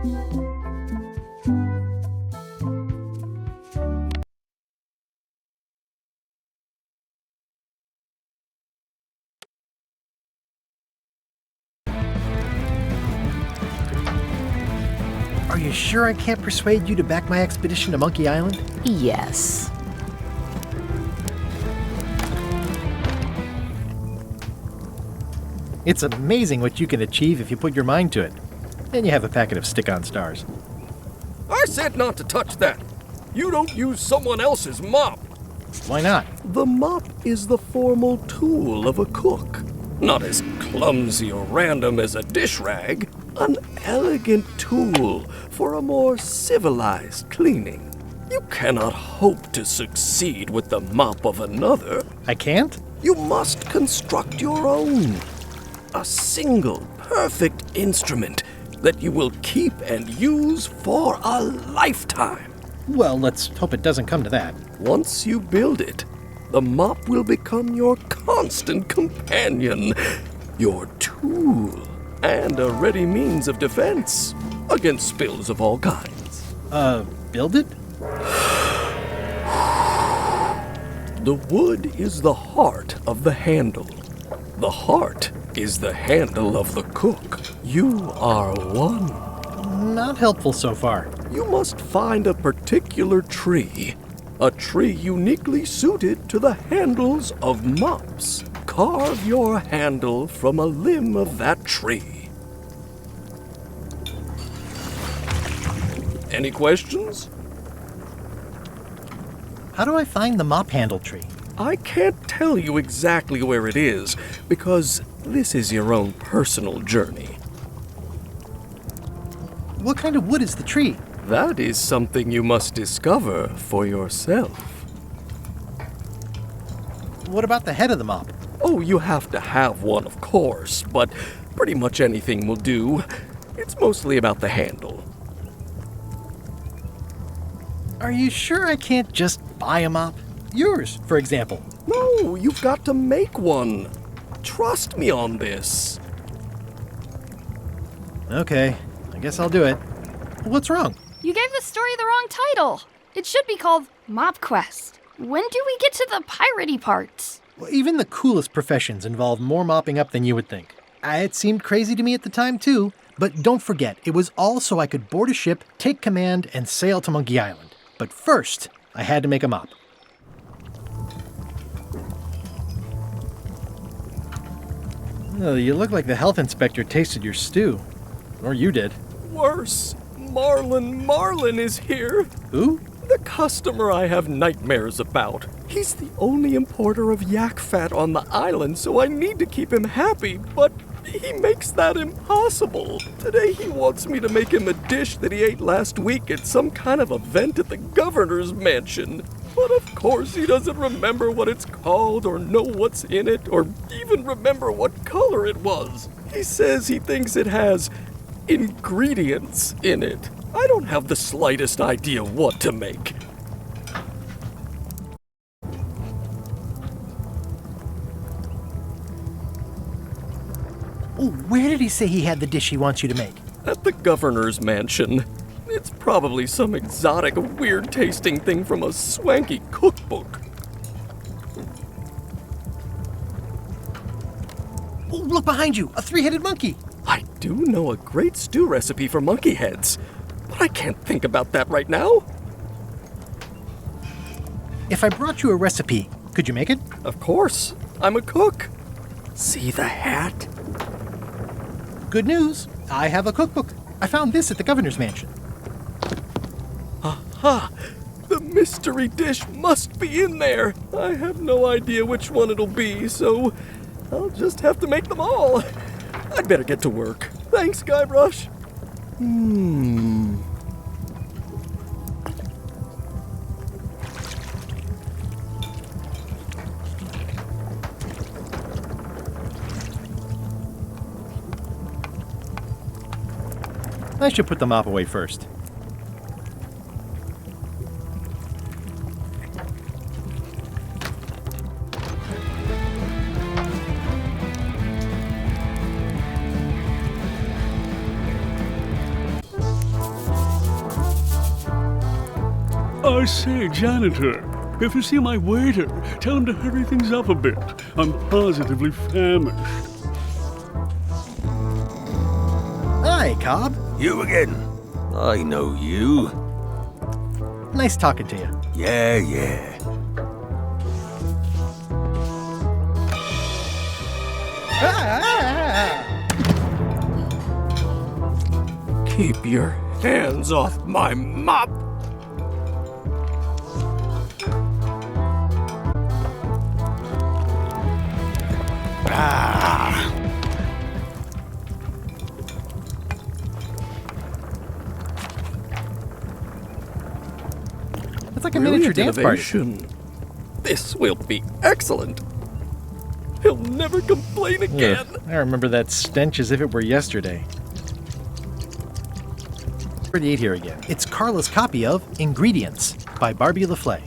Are you sure I can't persuade you to back my expedition to Monkey Island? Yes. It's amazing what you can achieve if you put your mind to it. Then you have a packet of stick-on stars. I said not to touch that. You don't use someone else's mop. Why not? The mop is the formal tool of a cook. Not as clumsy or random as a dish rag. An elegant tool for a more civilized cleaning. You cannot hope to succeed with the mop of another. I can't? You must construct your own. A single, perfect instrument that you will keep and use for a lifetime. Well, let's hope it doesn't come to that. Once you build it, the mop will become your constant companion, your tool, and a ready means of defense against spills of all kinds. Build it? The wood is the heart of the handle. The heart is the handle of the cook. You are one. Not helpful so far. You must find a particular tree. A tree uniquely suited to the handles of mops. Carve your handle from a limb of that tree. Any questions? How do I find the mop handle tree? I can't tell you exactly where it is, because this is your own personal journey. What kind of wood is the tree? That is something you must discover for yourself. What about the head of the mop? Oh, you have to have one, of course, but pretty much anything will do. It's mostly about the handle. Are you sure I can't just buy a mop? Yours, for example. No, you've got to make one. Trust me on this. Okay, I guess I'll do it. What's wrong? You gave the story the wrong title. It should be called Mop Quest. When do we get to the piratey parts? Well, even the coolest professions involve more mopping up than you would think. It seemed crazy to me at the time, too. But don't forget, it was all so I could board a ship, take command, and sail to Monkey Island. But first, I had to make a mop. Oh, you look like the health inspector tasted your stew. Or you did. Worse, Marlin is here. Who? The customer I have nightmares about. He's the only importer of yak fat on the island, so I need to keep him happy, but he makes that impossible. Today he wants me to make him a dish that he ate last week at some kind of event at the governor's mansion. But of course he doesn't remember what it's called or know what's in it or even remember what color it was. He says he thinks it has ingredients in it. I don't have the slightest idea what to make. Oh, where did he say he had the dish he wants you to make? At the governor's mansion. It's probably some exotic, weird-tasting thing from a swanky cookbook. Oh, look behind you! A three-headed monkey! I do know a great stew recipe for monkey heads, but I can't think about that right now. If I brought you a recipe, could you make it? Of course. I'm a cook. See the hat? Good news. I have a cookbook. I found this at the governor's mansion. Aha! The mystery dish must be in there. I have no idea which one it'll be, so I'll just have to make them all. I'd better get to work. Thanks, Guybrush. I should put the mop away first. I say, janitor, if you see my waiter, tell him to hurry things up a bit. I'm positively famished. Hi, Cobb. You again. I know you. Nice talking to you. Yeah. Keep your hands off my mop! It's like a miniature dance party. Innovation. This will be excellent. He'll never complain again. Ugh, I remember that stench as if it were yesterday. 38 here again. It's Carla's copy of Ingredients by Barbie LaFlay.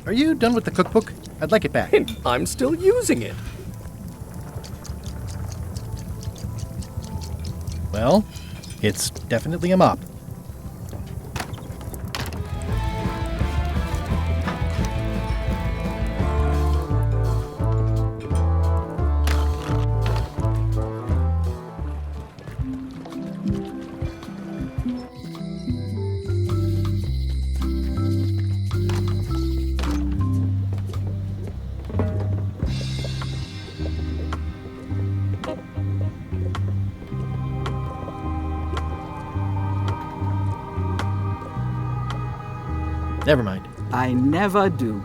Are you done with the cookbook? I'd like it back. And I'm still using it. Well, it's definitely a mop. Never mind. I never do.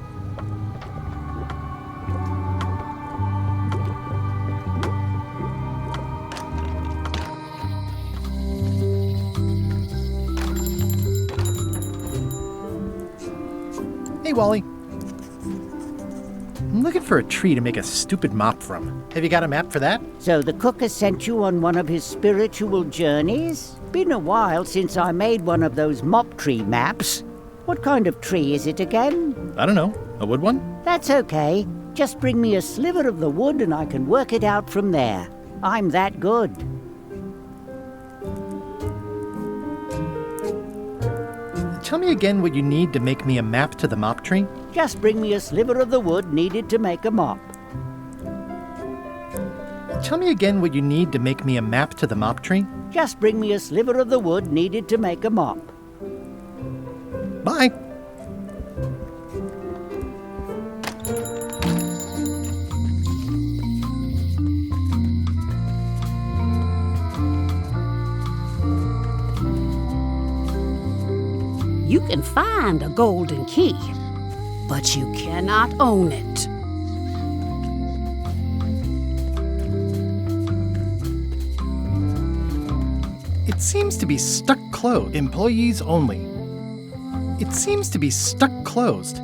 Hey, Wally. I'm looking for a tree to make a stupid mop from. Have you got a map for that? So the cook has sent you on one of his spiritual journeys? Been a while since I made one of those mop tree maps. What kind of tree is it again? I don't know. A wood one? That's okay. Just bring me a sliver of the wood and I can work it out from there. I'm that good. Tell me again what you need to make me a map to the mop tree. Just bring me a sliver of the wood needed to make a mop. Tell me again what you need to make me a map to the mop tree. Just bring me a sliver of the wood needed to make a mop. Bye. You can find a golden key, but you cannot own it. It seems to be stuck closed. Employees only. It seems to be stuck closed.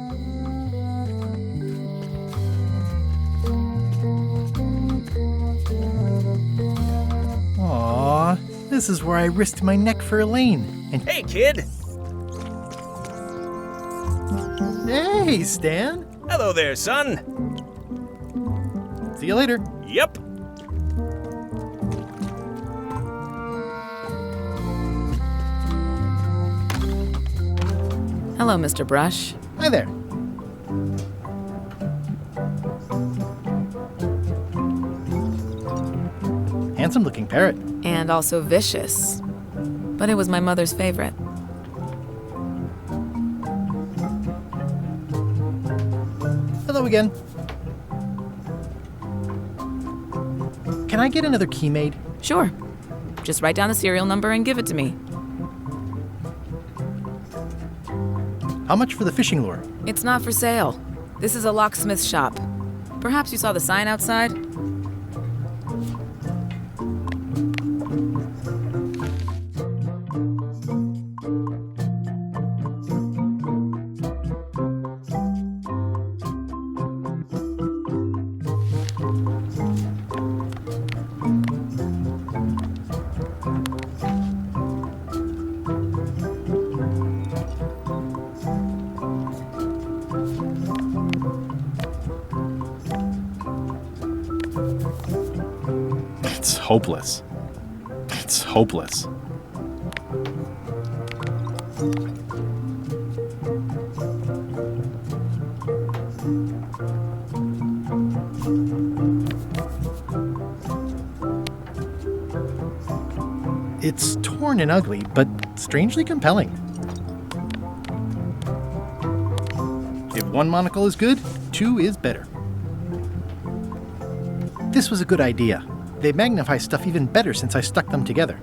Aww, this is where I risked my neck for Elaine. And Hey, kid. hey, Stan. Hello there, son. See you later. Yep. Hello, Mr. Brush. Hi there. Handsome looking parrot. And also vicious. But it was my mother's favorite. Hello again. Can I get another key made? Sure. Just write down the serial number and give it to me. How much for the fishing lure? It's not for sale. This is a locksmith shop. Perhaps you saw the sign outside? It's hopeless. It's hopeless. It's torn and ugly, but strangely compelling. If one monocle is good, two is better. This was a good idea. They magnify stuff even better since I stuck them together.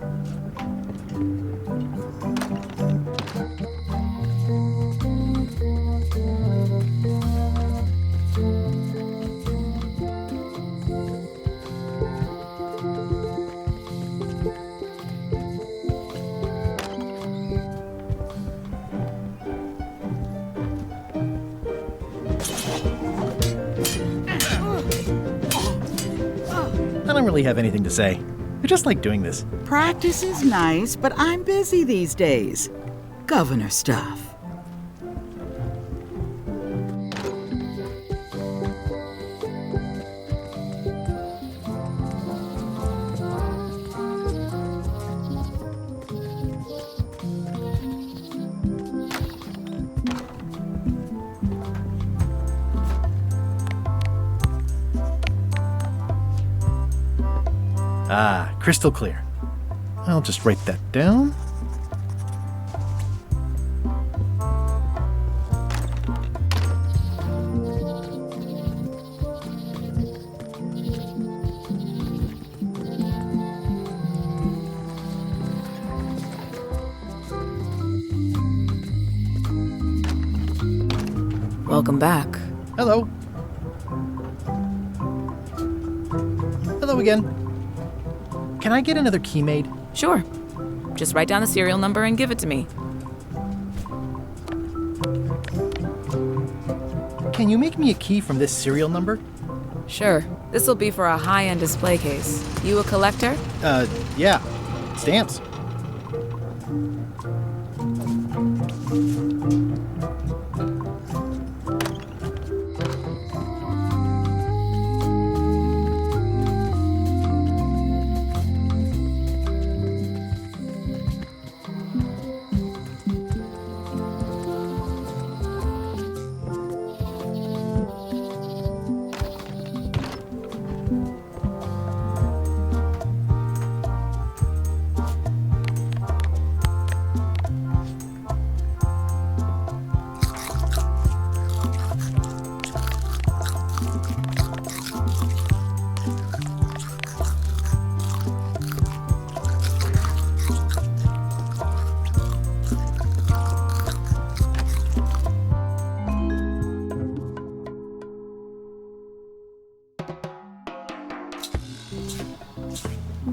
I don't really have anything to say. I just like doing this. Practice is nice, but I'm busy these days. Governor stuff. Ah, crystal clear. I'll just write that down. Welcome back. Hello. Hello again. Can I get another key made? Sure. Just write down the serial number and give it to me. Can you make me a key from this serial number? Sure. This will be for a high-end display case. You a collector? Yeah. Stamps.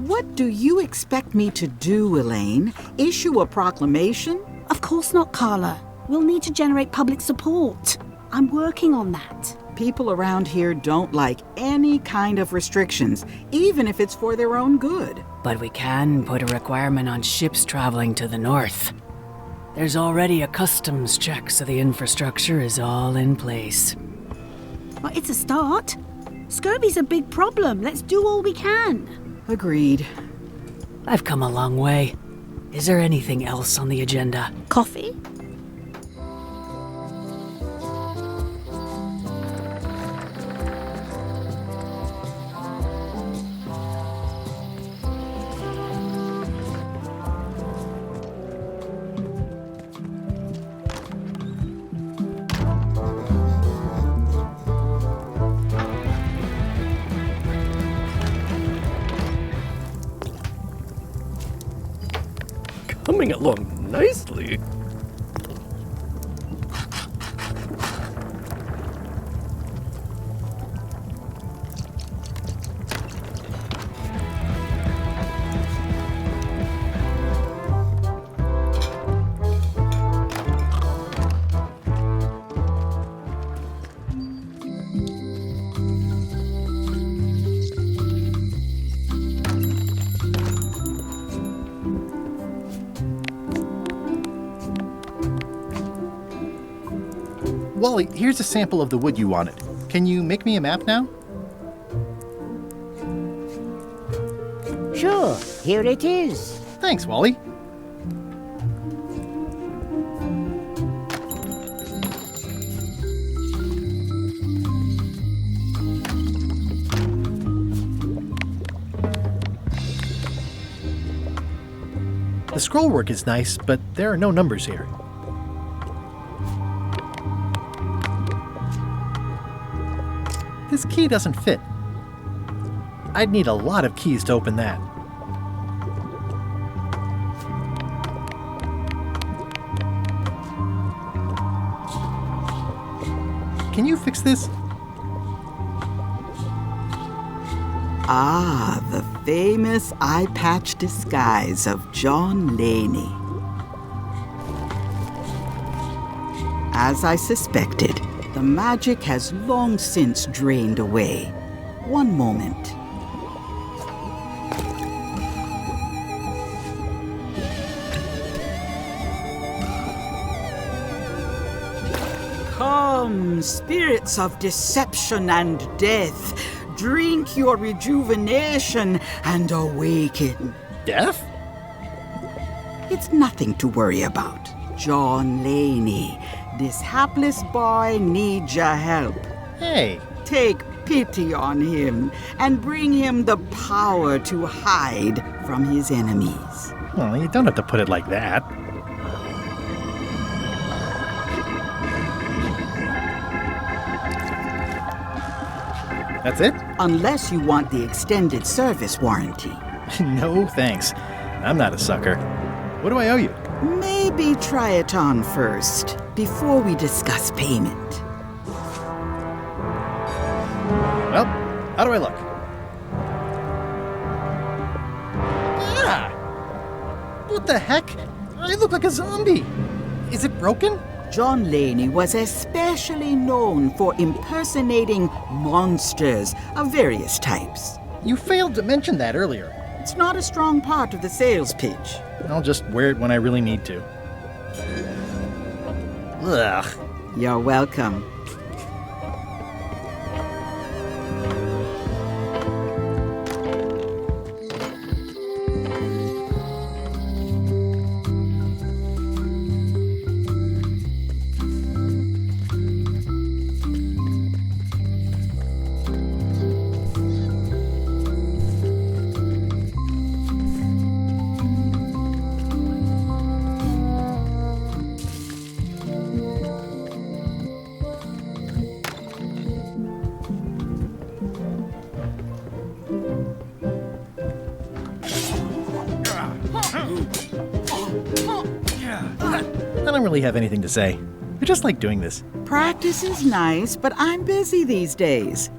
What do you expect me to do, Elaine? Issue a proclamation? Of course not, Carla. We'll need to generate public support. I'm working on that. People around here don't like any kind of restrictions, even if it's for their own good. But we can put a requirement on ships traveling to the north. There's already a customs check, so the infrastructure is all in place. Well, it's a start. Scurvy's a big problem. Let's do all we can. Agreed. I've come a long way. Is there anything else on the agenda? Coffee? Coming along nicely. Wally, here's a sample of the wood you wanted. Can you make me a map now? Sure, here it is. Thanks, Wally. The scroll work is nice, but there are no numbers here. This key doesn't fit. I'd need a lot of keys to open that. Can you fix this? Ah, the famous eye patch disguise of John Laney. As I suspected, the magic has long since drained away. One moment. Come, spirits of deception and death, drink your rejuvenation and awaken. Death? It's nothing to worry about. John Laney, this hapless boy needs your help. Hey, Take pity on him and bring him the power to hide from his enemies. well, you don't have to put it like that. That's it? Unless you want the extended service warranty. No, thanks. I'm not a sucker. What do I owe you? Maybe try it on first, before we discuss payment. Well, how do I look? Ah! What the heck? I look like a zombie. Is it broken? John Laney was especially known for impersonating monsters of various types. You failed to mention that earlier. It's not a strong part of the sales pitch. I'll just wear it when I really need to. Ugh. You're welcome. I don't really have anything to say. I just like doing this. Practice is nice, but I'm busy these days.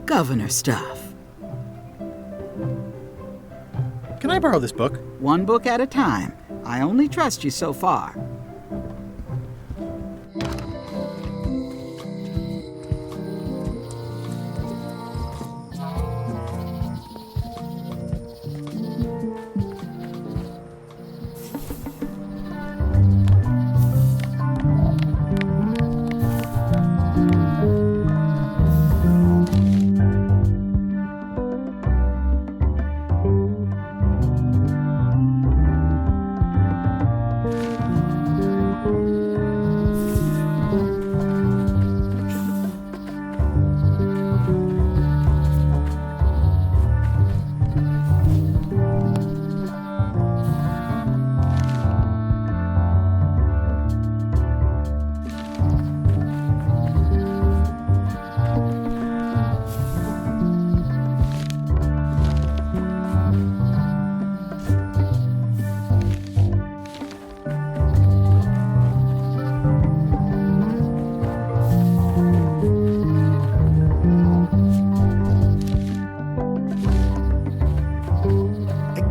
Governor stuff. Can I borrow this book? One book at a time. I only trust you so far.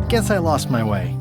Guess I lost my way.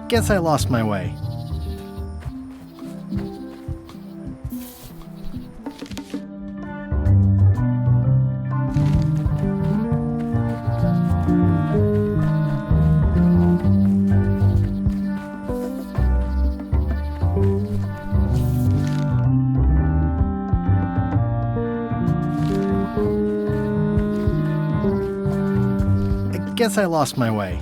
Guess I lost my way. I guess I lost my way.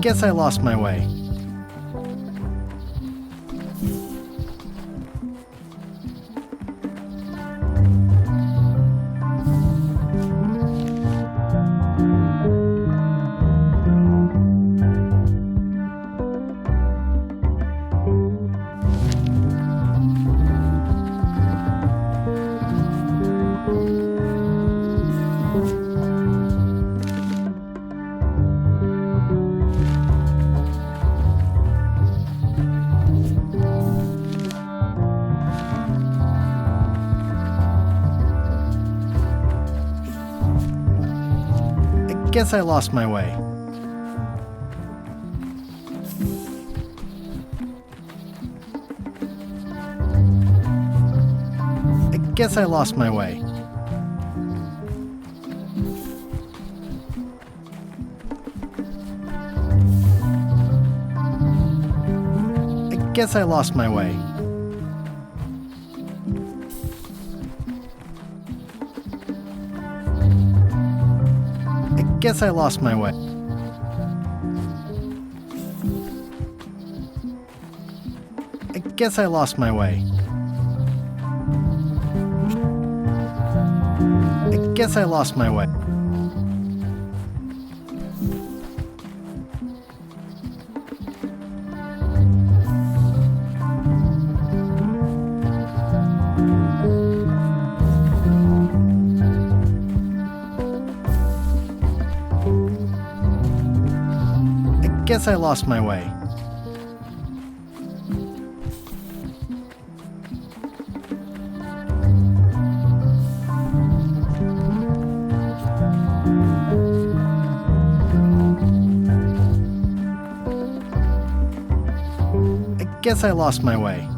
Guess I lost my way. Guess I lost my way. I guess I lost my way. I guess I lost my way. Guess I lost my way. I guess I lost my way. I guess I lost my way. Guess I lost my way. I guess I lost my way.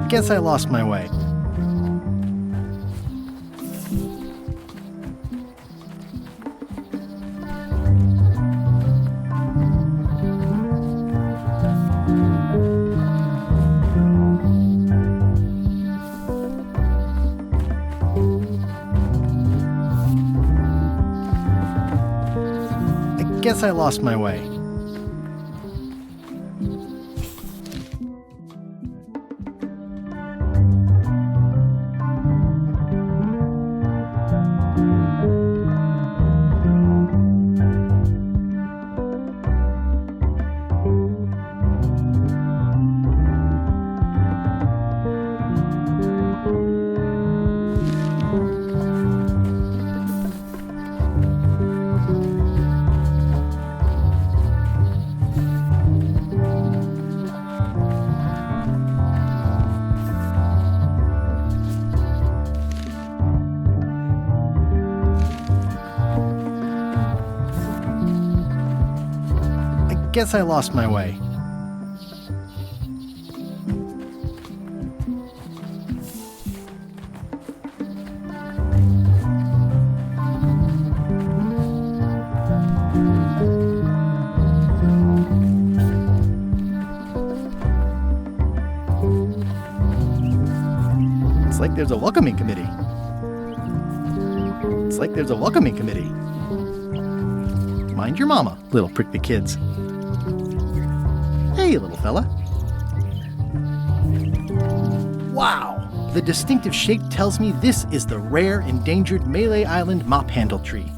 Guess I lost my way. I guess I lost my way. Guess I lost my way. It's like there's a welcoming committee. It's like there's a welcoming committee. Mind your mama, little prickly kids. Hey, little fella. Wow! The distinctive shape tells me this is the rare, endangered Malay Island mop handle tree.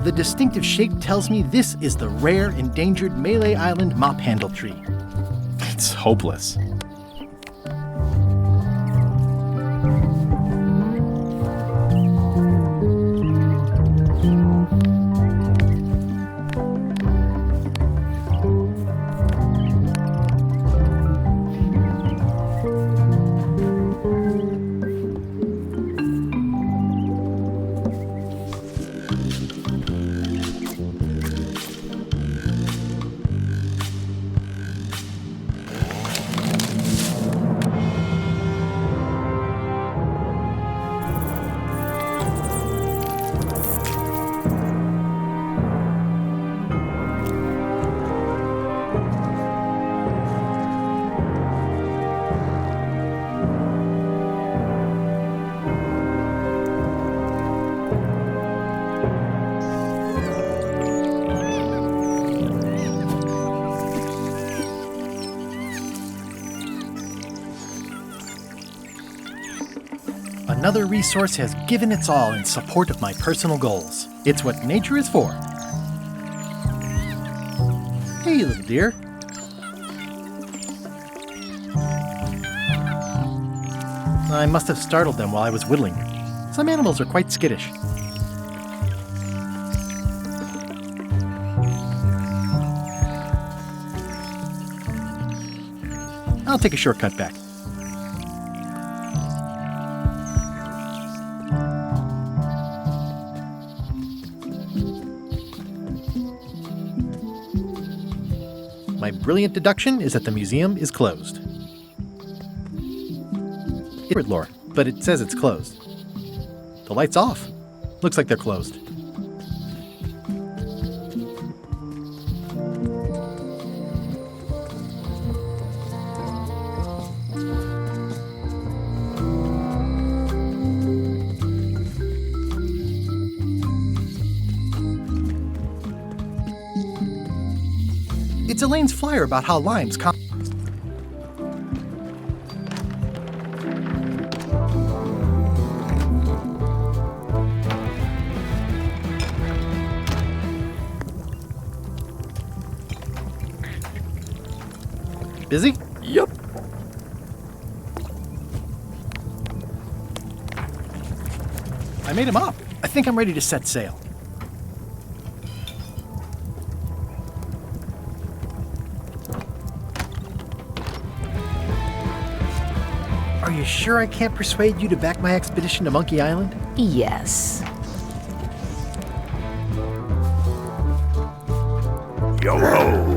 The distinctive shape tells me this is the rare, endangered Malay Island mop handle tree. It's hopeless. Another resource has given its all in support of my personal goals. It's what nature is for. Hey, little deer. I must have startled them while I was whittling. Some animals are quite skittish. I'll take a shortcut back. My brilliant deduction is that the museum is closed. It's lore, but it says it's closed. The light's off. Looks like they're closed. It's Elaine's flyer about how limes come. Busy? Yup. I made him up. I think I'm ready to set sail. Are you sure I can't persuade you to back my expedition to Monkey Island? Yes. Yo-ho!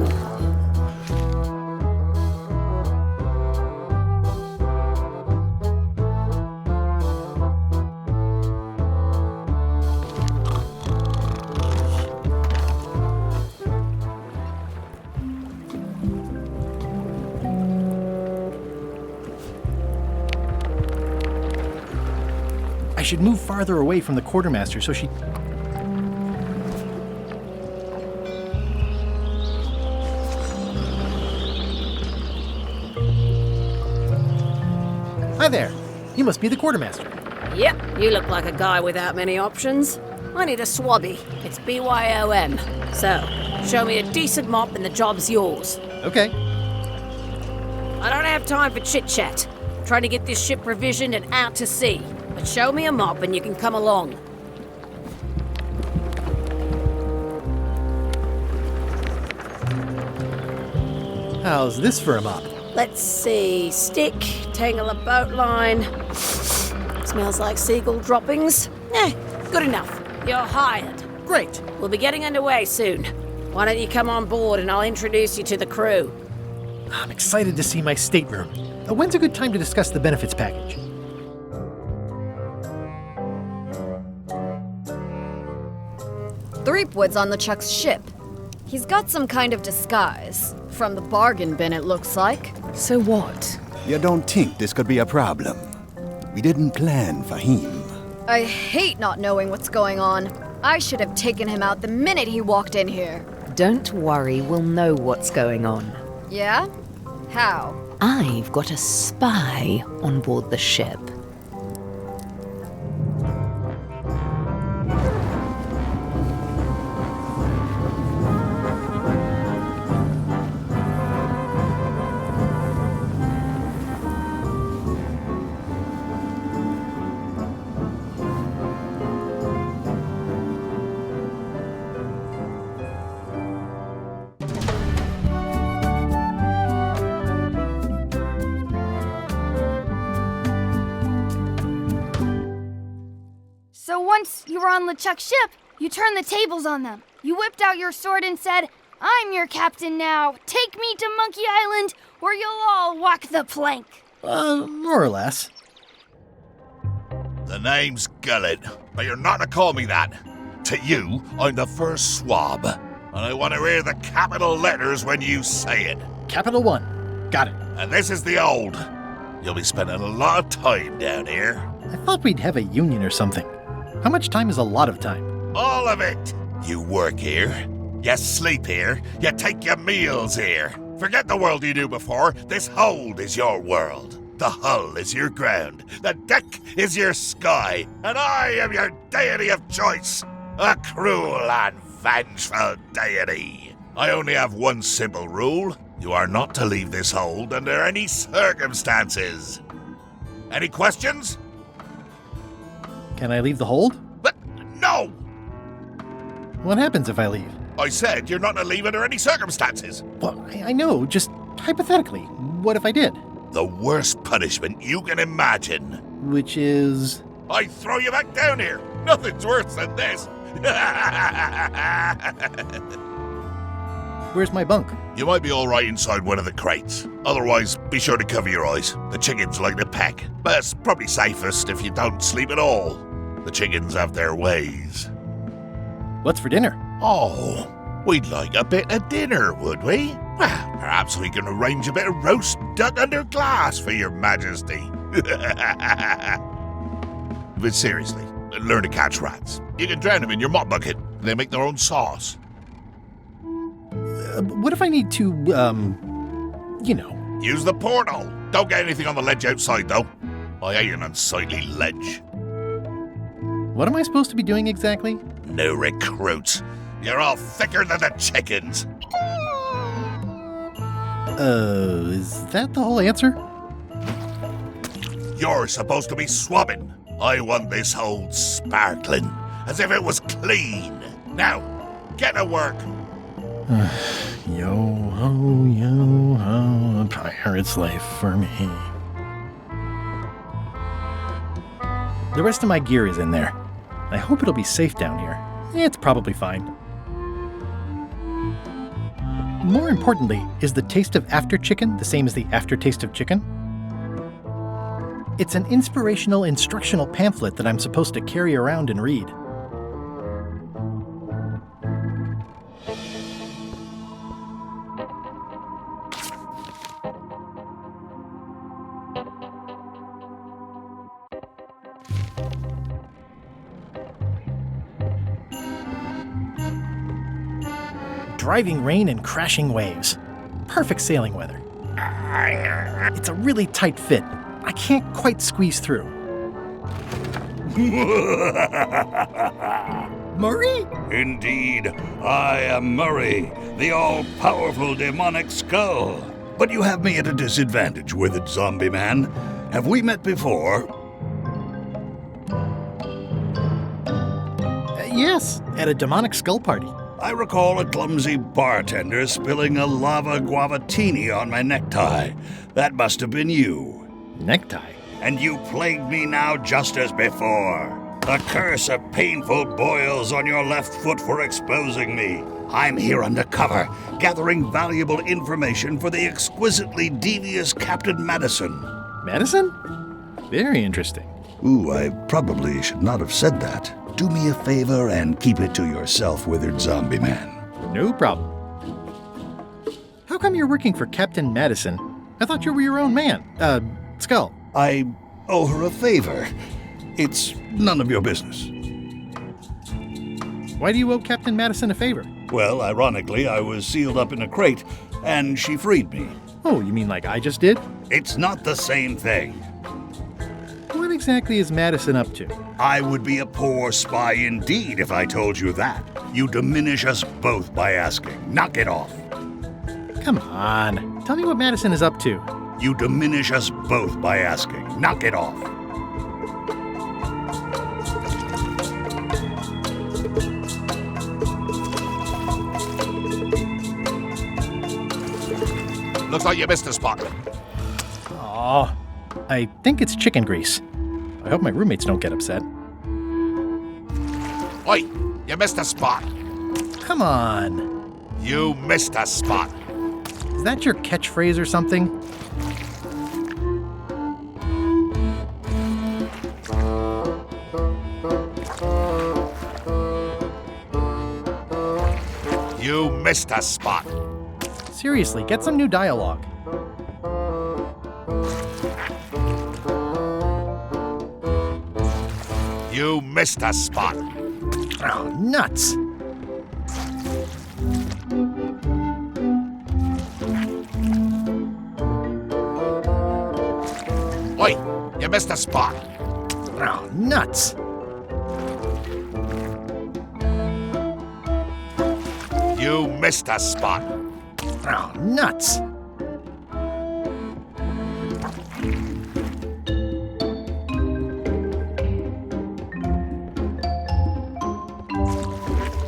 I should move farther away from the quartermaster so she... Hi there. You must be the quartermaster. Yep, you look like a guy without many options. I need a swabby. It's BYOM. So, show me a decent mop and the job's yours. Okay. I don't have time for chit-chat. I'm trying to get this ship provisioned and out to sea. But show me a mop and you can come along. How's this for a mop? Let's see. Stick, tangle a boat line. Smells like seagull droppings. Good enough. You're hired. Great. We'll be getting underway soon. Why don't you come on board and I'll introduce you to the crew. I'm excited to see my stateroom. When's a good time to discuss the benefits package? Threepwood's on LeChuck's ship. He's got some kind of disguise. From the bargain bin, it looks like. So what? You don't think this could be a problem? We didn't plan for him. I hate not knowing what's going on. I should have taken him out the minute he walked in here. Don't worry, we'll know what's going on. Yeah? How? I've got a spy on board the ship. So once you were on LeChuck's ship, you turned the tables on them. You whipped out your sword and said, "I'm your captain now. Take me to Monkey Island, or you'll all walk the plank." More or less. The name's Gullet, but you're not to call me that. To you, I'm the first swab, and I want to hear the capital letters when you say it. Capital 1. Got it. And this is the old. You'll be spending a lot of time down here. I thought we'd have a union or something. How much time is a lot of time? All of it. You work here, you sleep here, you take your meals here. Forget the world you knew before. This hold is your world. The hull is your ground. The deck is your sky. And I am your deity of choice. A cruel and vengeful deity. I only have one simple rule. You are not to leave this hold under any circumstances. Any questions? Can I leave the hold? But no! What happens if I leave? I said you're not to leave under any circumstances. Well, I know, just hypothetically. What if I did? The worst punishment you can imagine. Which is? I throw you back down here. Nothing's worse than this. Where's my bunk? You might be all right inside one of the crates. Otherwise, be sure to cover your eyes. The chickens like to peck. But it's probably safest if you don't sleep at all. The chickens have their ways. What's for dinner? Oh, we'd like a bit of dinner, would we? Well, perhaps we can arrange a bit of roast duck under glass for your majesty. But seriously, learn to catch rats. You can drown them in your mop bucket. They make their own sauce. What if I need to, you know? Use the portal. Don't get anything on the ledge outside, though. I hate an unsightly ledge. What am I supposed to be doing exactly? No recruits. You're all thicker than the chickens. Is that the whole answer? You're supposed to be swabbing. I want this hold sparkling, as if it was clean. Now, get to work. Yo-ho, a pirate's life for me. The rest of my gear is in there. I hope it'll be safe down here. It's probably fine. More importantly, is the taste of after chicken the same as the aftertaste of chicken? It's an inspirational instructional pamphlet that I'm supposed to carry around and read. Driving rain and crashing waves. Perfect sailing weather. It's a really tight fit. I can't quite squeeze through. Murray? Indeed, I am Murray, the all-powerful demonic skull. But you have me at a disadvantage, withered zombie man. Have we met before? Yes, at a demonic skull party. I recall a clumsy bartender spilling a lava guavatini on my necktie. That must have been you. Necktie? And you plagued me now just as before. A curse of painful boils on your left foot for exposing me. I'm here undercover, gathering valuable information for the exquisitely devious Captain Madison. Madison? Very interesting. Ooh, I probably should not have said that. Do me a favor and keep it to yourself, withered zombie man. No problem. How come you're working for Captain Madison? I thought you were your own man. Skull. I owe her a favor. It's none of your business. Why do you owe Captain Madison a favor? Well, ironically, I was sealed up in a crate, and she freed me. Oh, you mean like I just did? It's not the same thing. What exactly is Madison up to? I would be a poor spy indeed if I told you that. You diminish us both by asking. Knock it off. Come on. Tell me what Madison is up to. You diminish us both by asking. Knock it off. Looks like you missed a spot. Aw, I think it's chicken grease. I hope my roommates don't get upset. Oi, you missed a spot. Come on. You missed a spot. Is that your catchphrase or something? You missed a spot. Seriously, get some new dialogue. You missed a spot. Oh, nuts. Oi, you missed a spot. Oh, nuts. You missed a spot. Oh, nuts.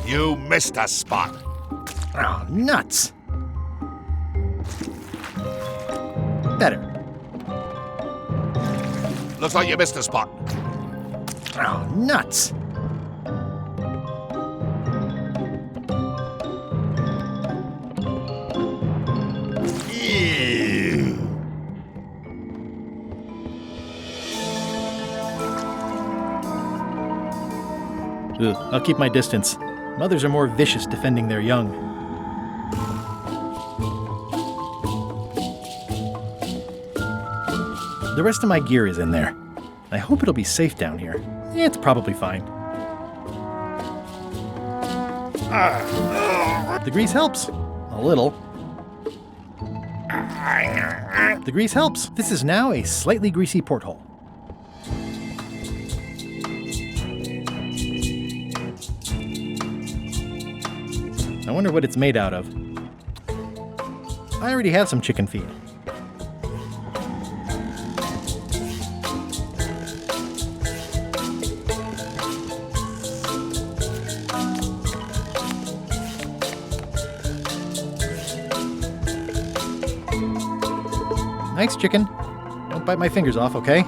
You missed a spot. Oh, nuts. Better. Looks like you missed a spot. Oh, nuts. Ew. Ugh, I'll keep my distance. Mothers are more vicious defending their young. The rest of my gear is in there. I hope it'll be safe down here. It's probably fine. The grease helps. A little. The grease helps. This is now a slightly greasy porthole. I wonder what it's made out of. I already have some chicken feed. Nice chicken. Don't bite my fingers off, okay?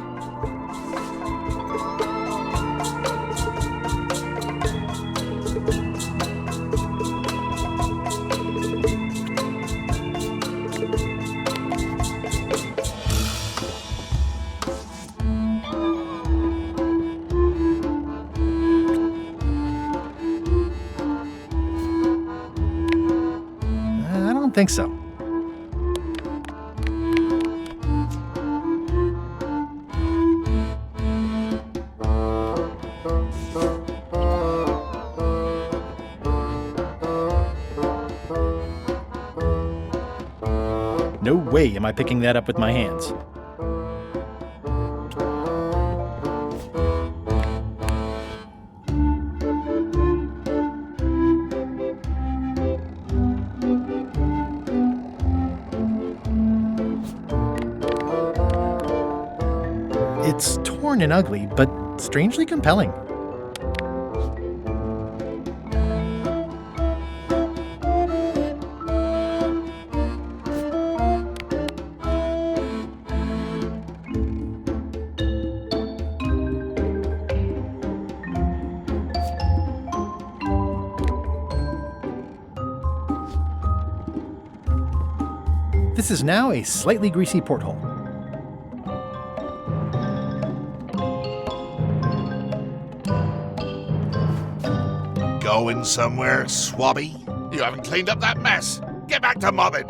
I don't think so. No way am I picking that up with my hands. It's torn and ugly, but strangely compelling. This is now a slightly greasy porthole. Going somewhere, Swabby? You haven't cleaned up that mess. Get back to mobbing.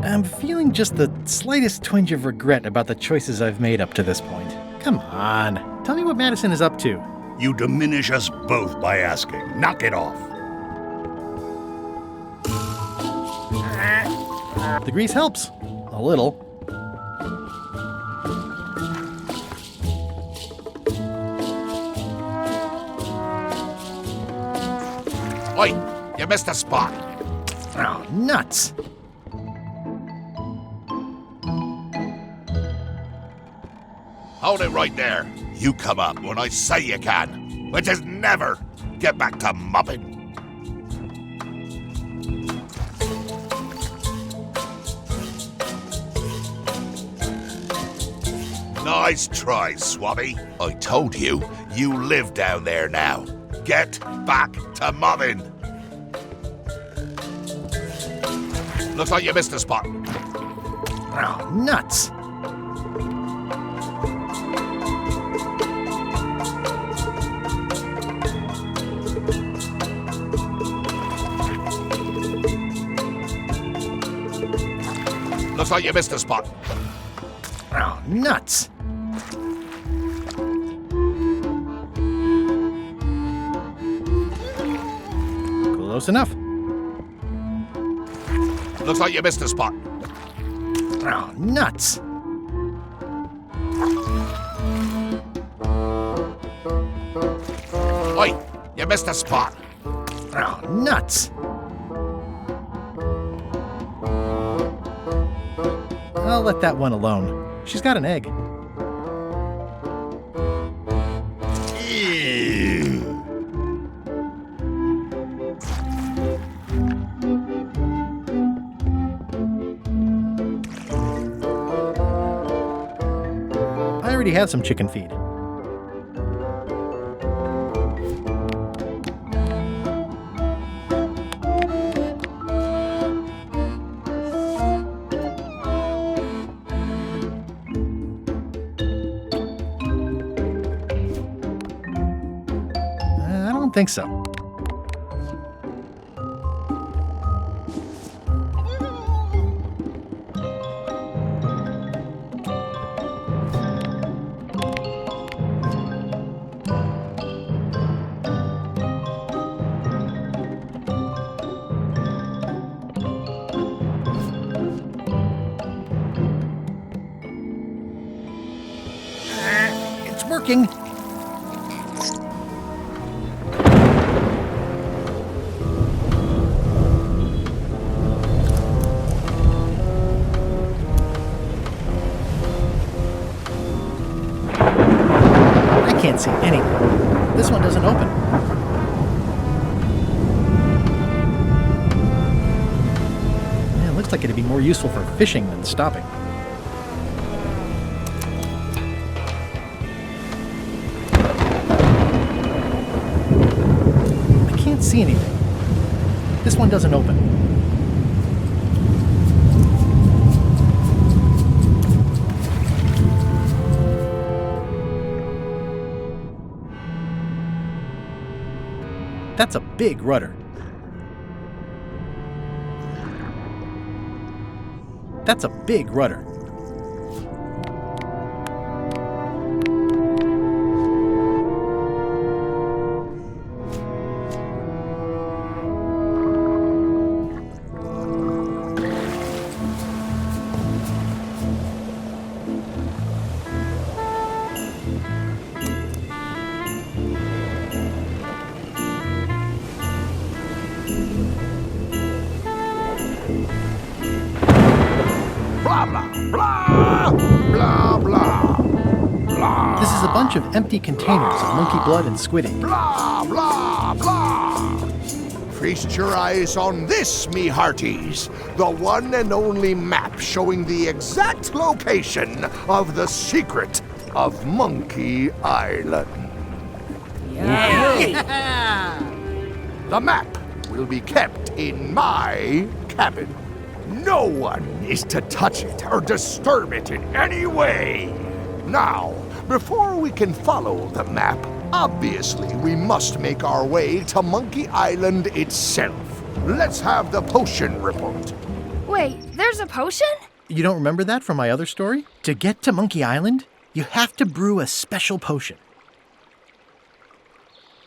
I'm feeling just the slightest twinge of regret about the choices I've made up to this point. Come on, tell me what Madison is up to. You diminish us both by asking. Knock it off. The grease helps. A little. Oi, you missed a spot. Oh, nuts. Hold it right there. You come up when I say you can, which is never. Get back to mopping. Nice try, Swabby. I told you, you live down there now. Get back to mobbing. Looks like you missed a spot. Oh, nuts. Looks like you missed a spot. Oh, nuts. Close enough. Looks like you missed a spot. Oh, nuts. Oi, you missed a spot. Oh, nuts. I'll let that one alone. She's got an egg. Ew. I already had some chicken feed. I don't think so. It's working. I can't see anything. This one doesn't open. Yeah, it looks like it'd be more useful for fishing than stopping. I can't see anything. This one doesn't open. That's a big rudder. That's a big rudder. Blah, blah, blah, blah, blah, blah. This is a bunch of empty containers of monkey blood and squid ink. Blah, blah, blah. Feast your eyes on this, me hearties. The one and only map showing the exact location of the secret of Monkey Island. The map will be kept in my cabin. No one is to touch it or disturb it in any way. Now, before we can follow the map, obviously we must make our way to Monkey Island itself. Let's have the potion report. Wait, there's a potion? You don't remember that from my other story? To get to Monkey Island, you have to brew a special potion.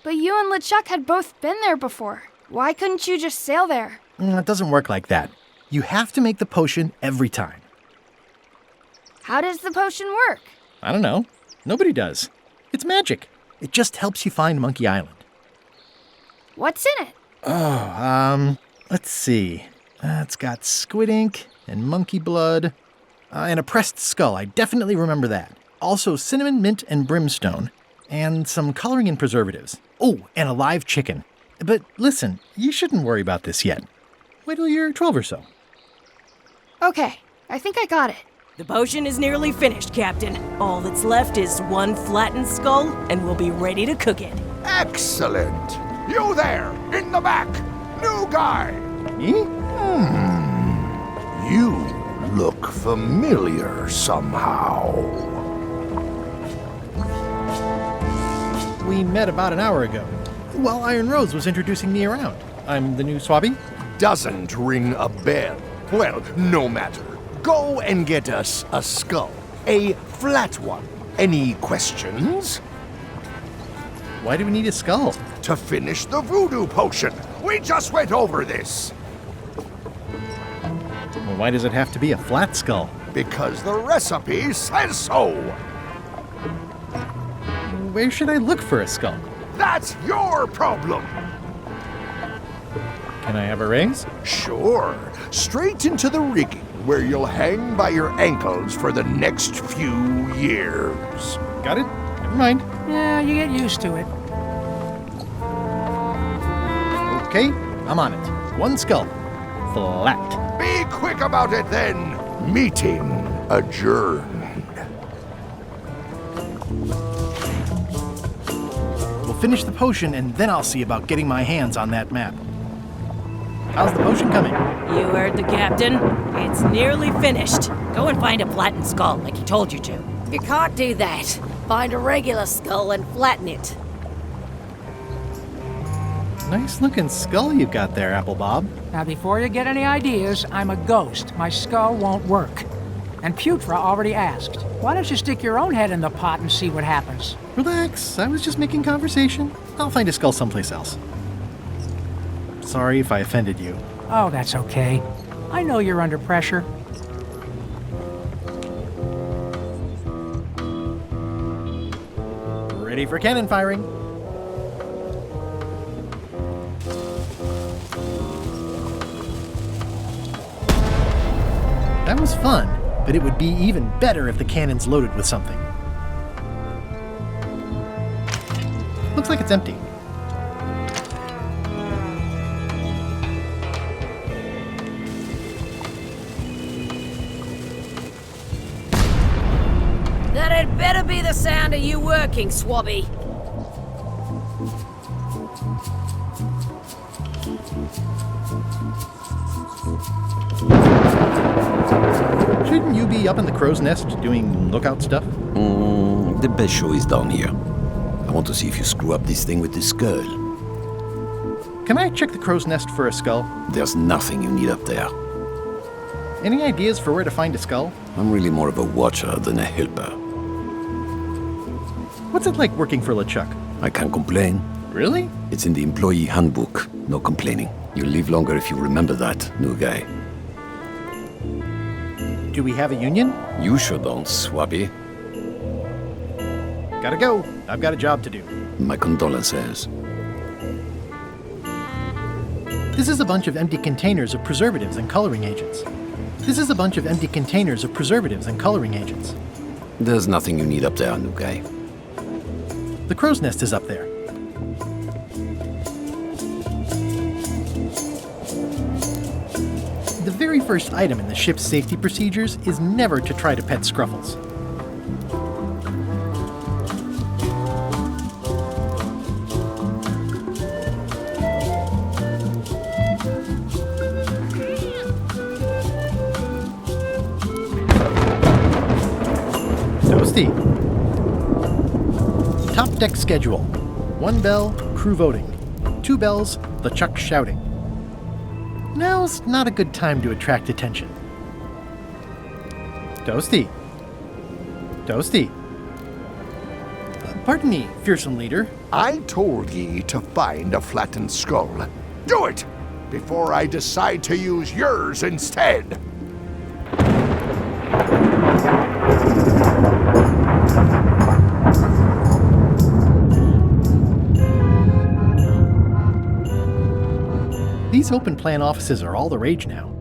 But you and LeChuck had both been there before. Why couldn't you just sail there? It doesn't work like that. You have to make the potion every time. How does the potion work? I don't know. Nobody does. It's magic. It just helps you find Monkey Island. What's in it? Oh, let's see. It's got squid ink and monkey blood and a pressed skull. I definitely remember that. Also cinnamon, mint, and brimstone. And some coloring and preservatives. Oh, and a live chicken. But listen, you shouldn't worry about this yet. Wait till you're 12 or so. Okay, I think I got it. The potion is nearly finished, Captain. All that's left is one flattened skull, and we'll be ready to cook it. Excellent! You there, in the back! New guy! Me? You look familiar somehow. We met about an hour ago, while Iron Rose was introducing me around. I'm the new Swabby. Doesn't ring a bell. Well, no matter. Go and get us a skull. A flat one. Any questions? Why do we need a skull? To finish the voodoo potion. We just went over this. Well, why does it have to be a flat skull? Because the recipe says so. Where should I look for a skull? That's your problem. Can I have a raise? Sure. Straight into the rigging, where you'll hang by your ankles for the next few years. Got it? Never mind. Yeah, you get used to it. Okay, I'm on it. One skull. Flat. Be quick about it then. Meeting adjourned. We'll finish the potion and then I'll see about getting my hands on that map. How's the potion coming? You heard the captain. It's nearly finished. Go and find a flattened skull like he told you to. You can't do that. Find a regular skull and flatten it. Nice looking skull you got there, Apple Bob. Now, before you get any ideas, I'm a ghost. My skull won't work. And Putra already asked. Why don't you stick your own head in the pot and see what happens? Relax, I was just making conversation. I'll find a skull someplace else. Sorry if I offended you. Oh, that's okay. I know you're under pressure. Ready for cannon firing. That was fun, but it would be even better if the cannon's loaded with something. Looks like it's empty. That had better be the sound of you working, Swabby. Shouldn't you be up in the crow's nest doing lookout stuff? The best show is down here. I want to see if you screw up this thing with this skull. Can I check the crow's nest for a skull? There's nothing you need up there. Any ideas for where to find a skull? I'm really more of a watcher than a helper. What's it like working for LeChuck? I can't complain. Really? It's in the employee handbook. No complaining. You'll live longer if you remember that, new guy. Do we have a union? You sure don't, Swabby. Gotta go. I've got a job to do. My condolences. This is a bunch of empty containers of preservatives and coloring agents. This is a bunch of empty containers of preservatives and coloring agents. There's nothing you need up there, new guy. The crow's nest is up there. The very first item in the ship's safety procedures is never to try to pet Scruffles. Toasty. Top deck schedule. 1 bell, crew voting. 2 bells, LeChuck shouting. Now's not a good time to attract attention. Toasty. Toasty. Pardon me, fearsome leader. I told ye to find a flattened skull. Do it! before I decide to use yours instead. These open plan offices are all the rage now.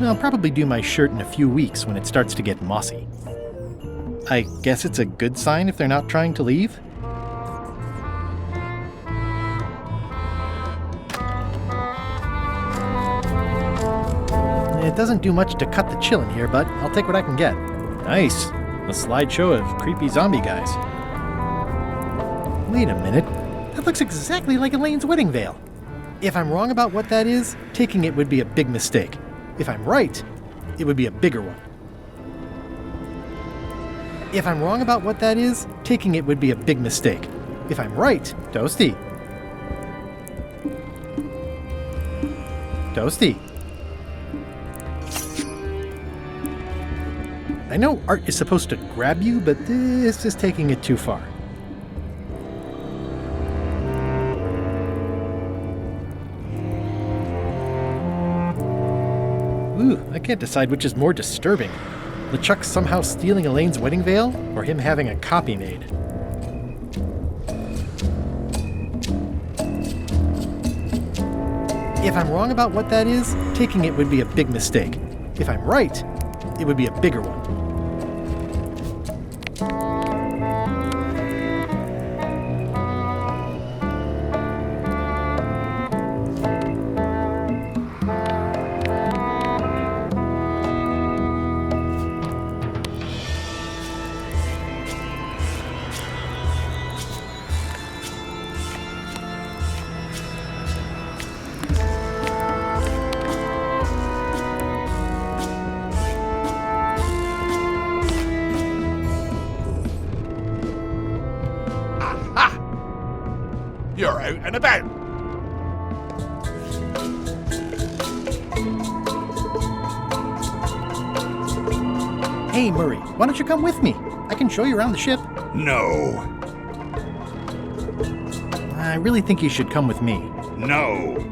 I'll probably do my shirt in a few weeks when it starts to get mossy. I guess it's a good sign if they're not trying to leave? It doesn't do much to cut the chill in here, but I'll take what I can get. Nice. A slideshow of creepy zombie guys. Wait a minute. That looks exactly like Elaine's wedding veil. If I'm wrong about what that is, taking it would be a big mistake. If I'm right, it would be a bigger one. If I'm wrong about what that is, taking it would be a big mistake. If I'm right, Toasty. Toasty. I know art is supposed to grab you, but this is taking it too far. Ooh, I can't decide which is more disturbing. LeChuck somehow stealing Elaine's wedding veil, or him having a copy made. If I'm wrong about what that is, taking it would be a big mistake. If I'm right, it would be a bigger one. You're out and about. Hey, Murray, why don't you come with me? I can show you around the ship. No. I really think you should come with me. No.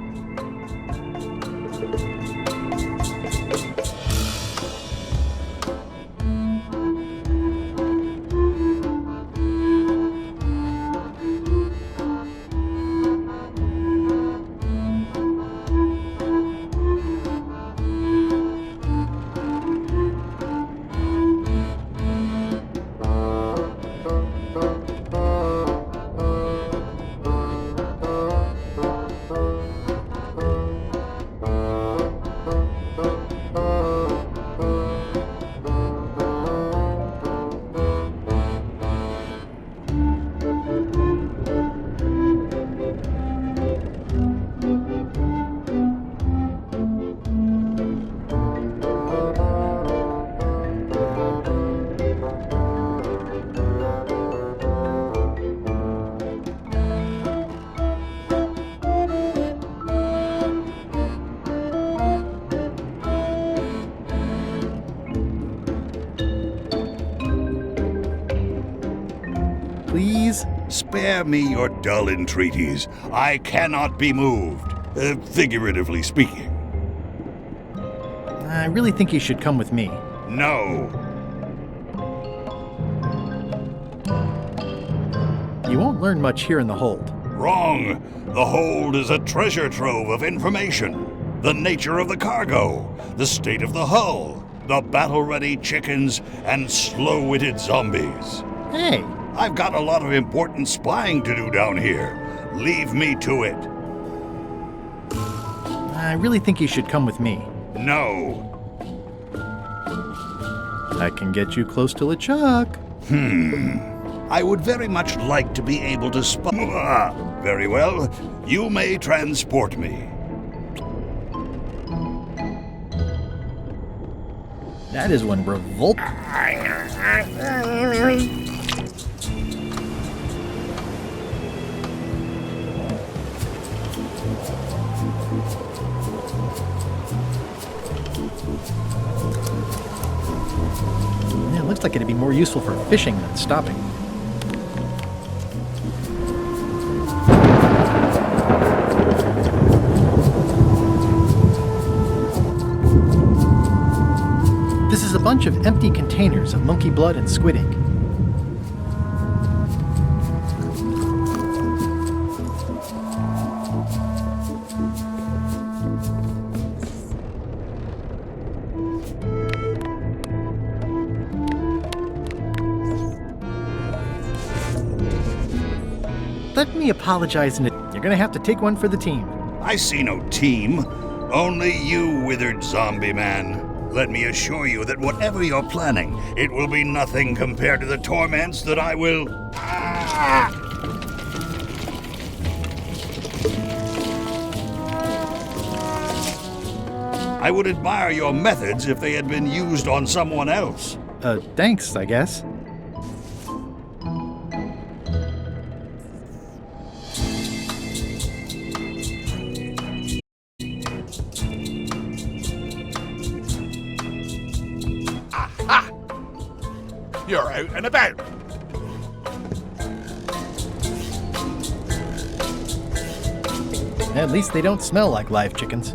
please? Spare me your dull entreaties. I cannot be moved, figuratively speaking. I really think you should come with me. No. You won't learn much here in the hold. Wrong. The hold is a treasure trove of information. The nature of the cargo, the state of the hull, the battle-ready chickens, and slow-witted zombies. Hey! I've got a lot of important spying to do down here. Leave me to it. I really think you should come with me. No. I can get you close to LeChuck. I would very much like to be able to spy. Very well. You may transport me. That is one revolt. Yeah, it looks like it'd be more useful for fishing than stopping. This is a bunch of empty containers of monkey blood and squid ink. Let me apologize, and you're gonna have to take one for the team. I see no team. Only you, withered zombie man. Let me assure you that whatever you're planning, it will be nothing compared to the torments that I will... I would admire your methods if they had been used on someone else. Thanks, I guess. Aha! You're out and about. At least they don't smell like live chickens.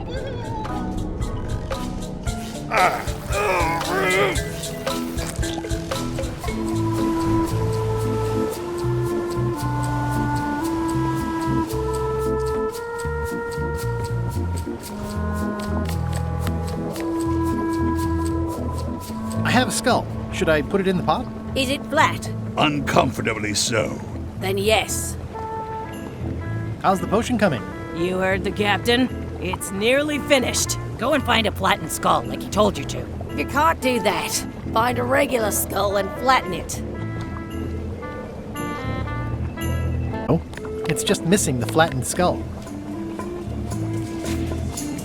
I have a skull. Should I put it in the pot? Is it flat? Uncomfortably so. Then yes. How's the potion coming? You heard the captain. It's nearly finished. Go and find a flattened skull like he told you to. If you can't do that, find a regular skull and flatten it. Oh, it's just missing the flattened skull.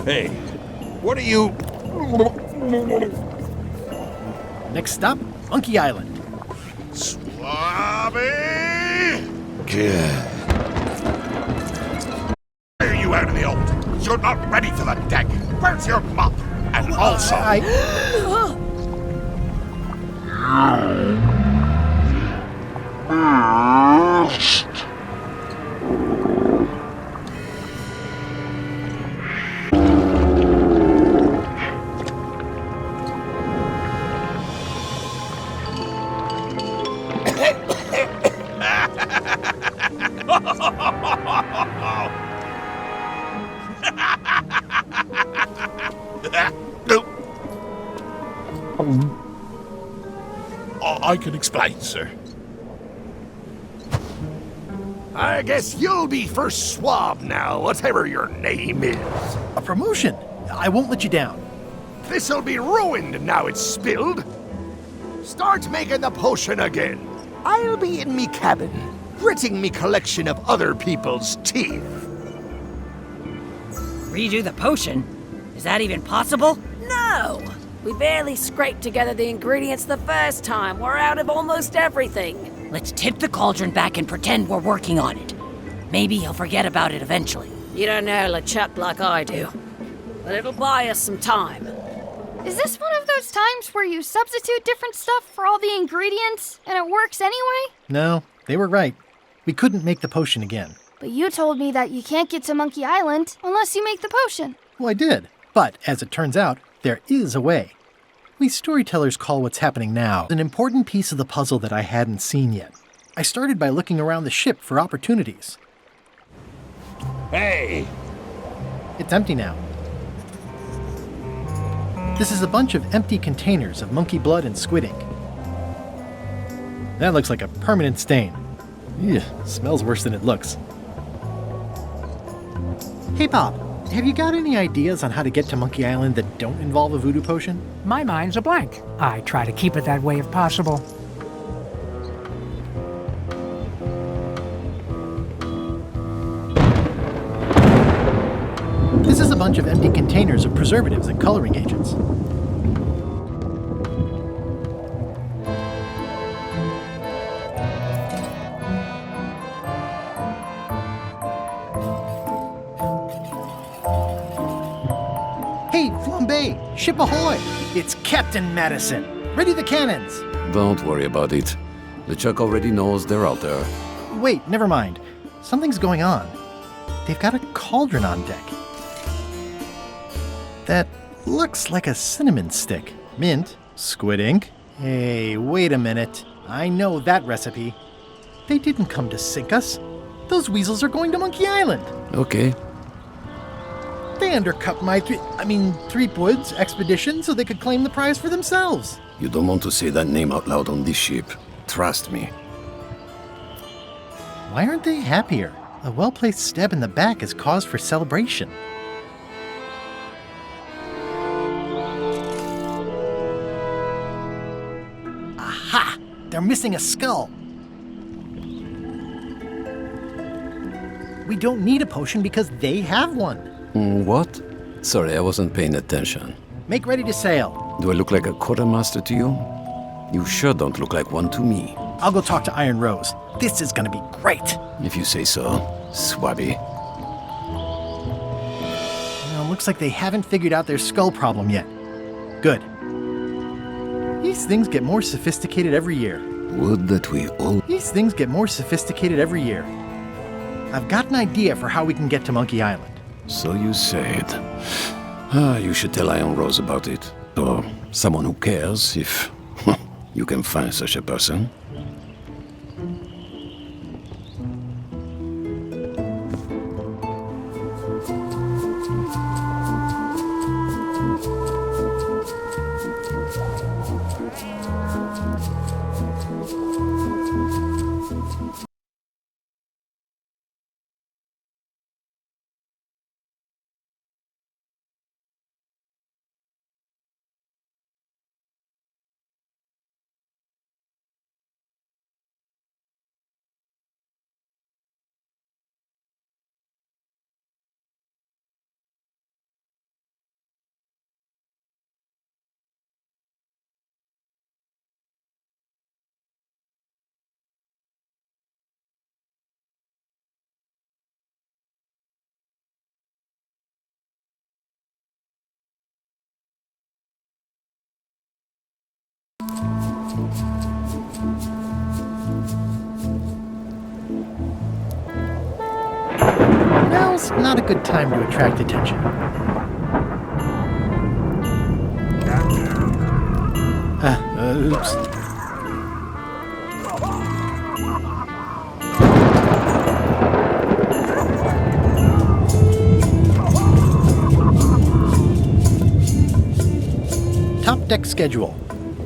Hey, what are you... Next stop, Monkey Island. Swabby! Why are you out of the old? You're not ready for the deck. Where's your mop? And also... I can explain, sir. I guess you'll be first swab now, whatever your name is. A promotion! I won't let you down. This'll be ruined now it's spilled. Start making the potion again. I'll be in me cabin, gritting me collection of other people's teeth. Redo the potion? Is that even possible? No! We barely scraped together the ingredients the first time. We're out of almost everything. Let's tip the cauldron back and pretend we're working on it. Maybe he'll forget about it eventually. You don't know LeChuck like I do. But it'll buy us some time. Is this one of those times where you substitute different stuff for all the ingredients and it works anyway? No, They were right. We couldn't make the potion again. But you told me that you can't get to Monkey Island unless you make the potion. Well, I did. But, as it turns out, there is a way. We storytellers call what's happening now an important piece of the puzzle that I hadn't seen yet. I started by looking around the ship for opportunities. Hey! It's empty now. This is a bunch of empty containers of monkey blood and squid ink. That looks like a permanent stain. Ew, smells worse than it looks. Hey Bob, have you got any ideas on how to get to Monkey Island that don't involve a voodoo potion? My mind's a blank. I try to keep it that way if possible. This is a bunch of empty containers of preservatives and coloring agents. Hey, Flambe! Ship ahoy! It's Captain Madison! Ready the cannons! Don't worry about it. LeChuck already knows they're out there. Wait, never mind. Something's going on. They've got a cauldron on deck. That looks like a cinnamon stick. Mint, squid ink. Hey, wait a minute. I know that recipe. They didn't come to sink us. Those weasels are going to Monkey Island. Okay. They undercut my Threepwoods expedition so they could claim the prize for themselves. You don't want to say that name out loud on this ship. Trust me. Why aren't they happier? A well-placed stab in the back is cause for celebration. Aha! They're missing a skull. We don't need a potion because they have one. What? Sorry, I wasn't paying attention. Make ready to sail. Do I look like a quartermaster to you? You sure don't look like one to me. I'll go talk to Iron Rose. This is gonna be great. If you say so, Swabby. Well, looks like they haven't figured out their skull problem yet. Good. These things get more sophisticated every year. Would that we all... These things get more sophisticated every year. I've got an idea for how we can get to Monkey Island. So you said. You should tell Iron Rose about it. Or someone who cares, if you can find such a person. Now's not a good time to attract attention. Oops. Top deck schedule.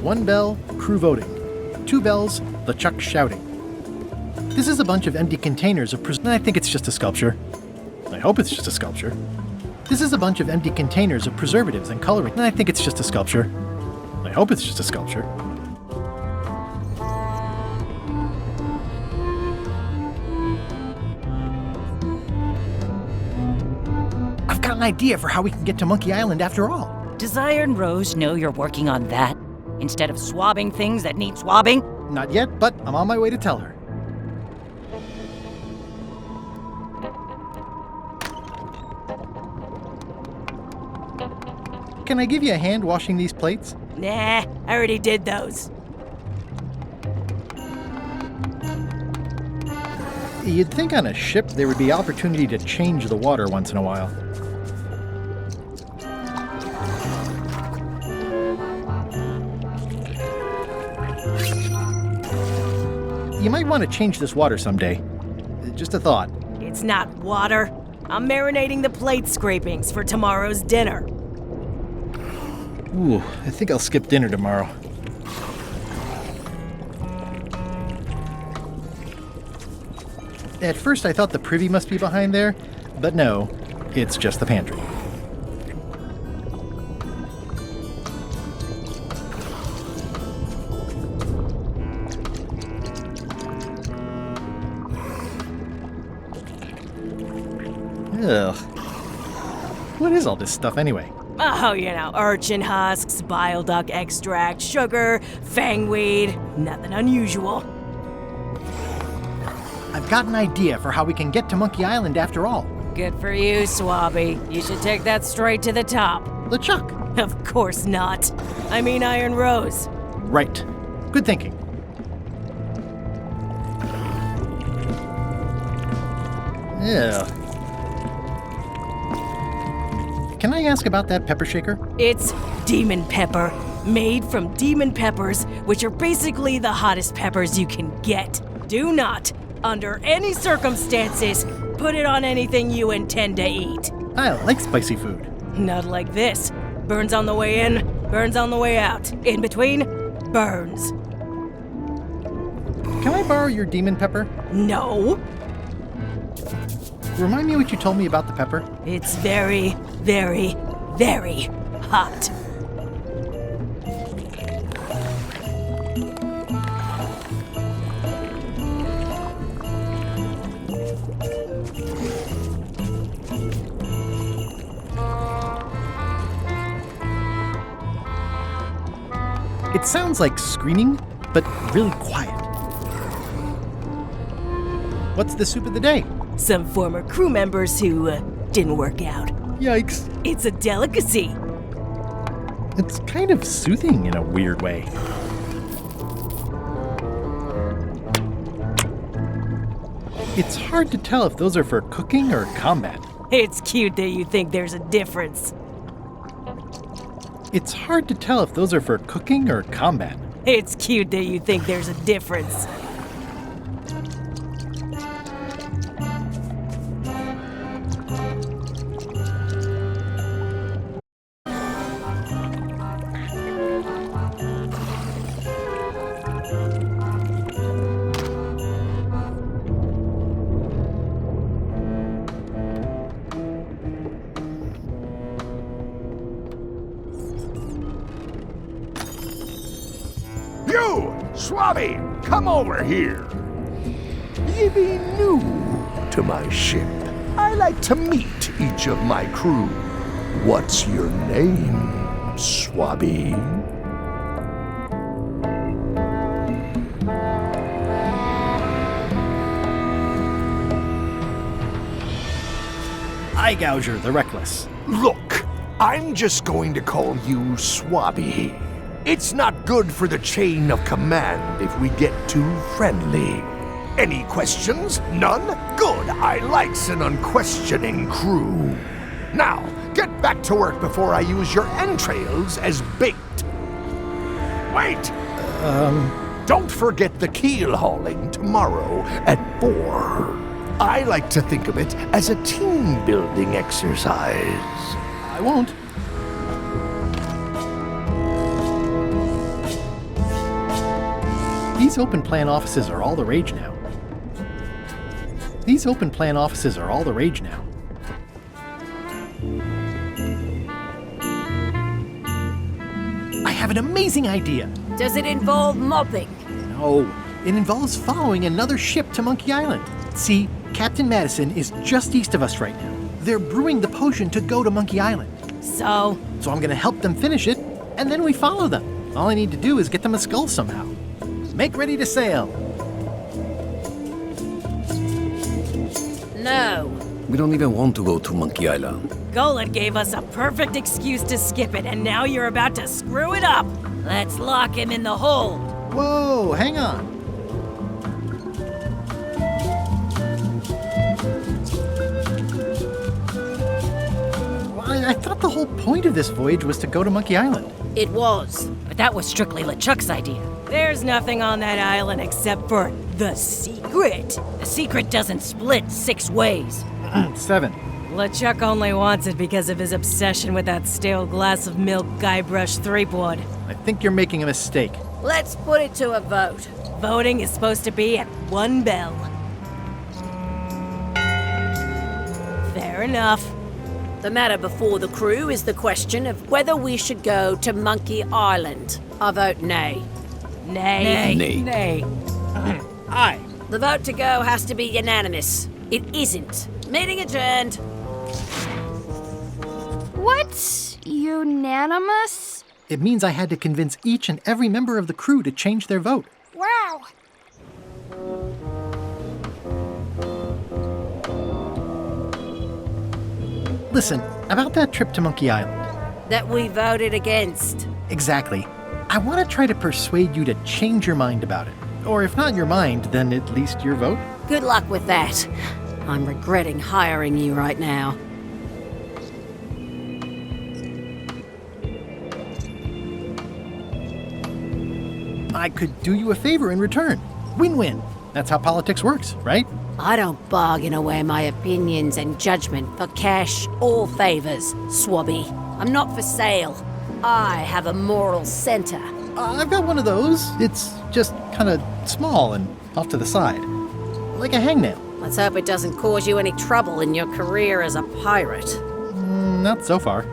1 bell, crew voting. 2 bells, LeChuck shouting. This is a bunch of empty containers of I think it's just a sculpture. I hope it's just a sculpture. This is a bunch of empty containers of preservatives and coloring. I think it's just a sculpture. I hope it's just a sculpture. I've got an idea for how we can get to Monkey Island after all. Does Iron Rose know you're working on that? Instead of swabbing things that need swabbing? Not yet, but I'm on my way to tell her. Can I give you a hand washing these plates? Nah, I already did those. You'd think on a ship there would be opportunity to change the water once in a while. You might want to change this water someday. Just a thought. It's not water. I'm marinating the plate scrapings for tomorrow's dinner. Ooh, I think I'll skip dinner tomorrow. At first I thought the privy must be behind there, but no, it's just the pantry. Ugh. What is all this stuff anyway? Oh, urchin husks, bile duck extract, sugar, fangweed. Nothing unusual. I've got an idea for how we can get to Monkey Island after all. Good for you, Swabby. You should take that straight to the top. LeChuck. Of course not. I mean Iron Rose. Right. Good thinking. Yeah. Can I ask about that pepper shaker? It's demon pepper, made from demon peppers, which are basically the hottest peppers you can get. Do not, under any circumstances, put it on anything you intend to eat. I like spicy food. Not like this. Burns on the way in, burns on the way out. In between, burns. Can I borrow your demon pepper? No. Remind me what you told me about the pepper. It's very, very, very hot. It sounds like screaming, but really quiet. What's the soup of the day? Some former crew members who didn't work out. Yikes. It's a delicacy. It's kind of soothing in a weird way. It's hard to tell if those are for cooking or combat. It's cute that you think there's a difference. It's hard to tell if those are for cooking or combat. It's cute that you think there's a difference. You, Swabby, come over here. Ye be new to my ship. I like to meet each of my crew. What's your name, Swabby? Eye Gouger the Reckless. Look, I'm just going to call you Swabby. It's not good for the chain of command if we get too friendly. Any questions? None? Good. I likes an unquestioning crew. Now, get back to work before I use your entrails as bait. Wait! Don't forget the keel hauling tomorrow at 4. I like to think of it as a team-building exercise. I won't. These open plan offices are all the rage now. These open plan offices are all the rage now. I have an amazing idea. Does it involve mopping? No, it involves following another ship to Monkey Island. See, Captain Madison is just east of us right now. They're brewing the potion to go to Monkey Island. So I'm gonna help them finish it, and then we follow them. All I need to do is get them a skull somehow. Make ready to sail. No. We don't even want to go to Monkey Island. Golet gave us a perfect excuse to skip it, and now you're about to screw it up. Let's lock him in the hold. Whoa, hang on. I thought the whole point of this voyage was to go to Monkey Island. It was, but that was strictly LeChuck's idea. There's nothing on that island except for the secret. The secret doesn't split 6 ways. 7. LeChuck only wants it because of his obsession with that stale glass of milk Guybrush Threepwood. I think you're making a mistake. Let's put it to a vote. Voting is supposed to be at 1 bell. Fair enough. The matter before the crew is the question of whether we should go to Monkey Island. I vote nay. Nay. Nay. Nay. Aye. The vote to go has to be unanimous. It isn't. Meeting adjourned. What's unanimous? It means I had to convince each and every member of the crew to change their vote. Wow. Listen, about that trip to Monkey Island. That we voted against. Exactly. I want to try to persuade you to change your mind about it. Or if not your mind, then at least your vote. Good luck with that. I'm regretting hiring you right now. I could do you a favor in return. Win-win. That's how politics works, right? I don't bargain away my opinions and judgment for cash or favors, Swabby. I'm not for sale. I have a moral center. I've got one of those. It's just kind of small and off to the side. Like a hangnail. Let's hope it doesn't cause you any trouble in your career as a pirate. Not so far.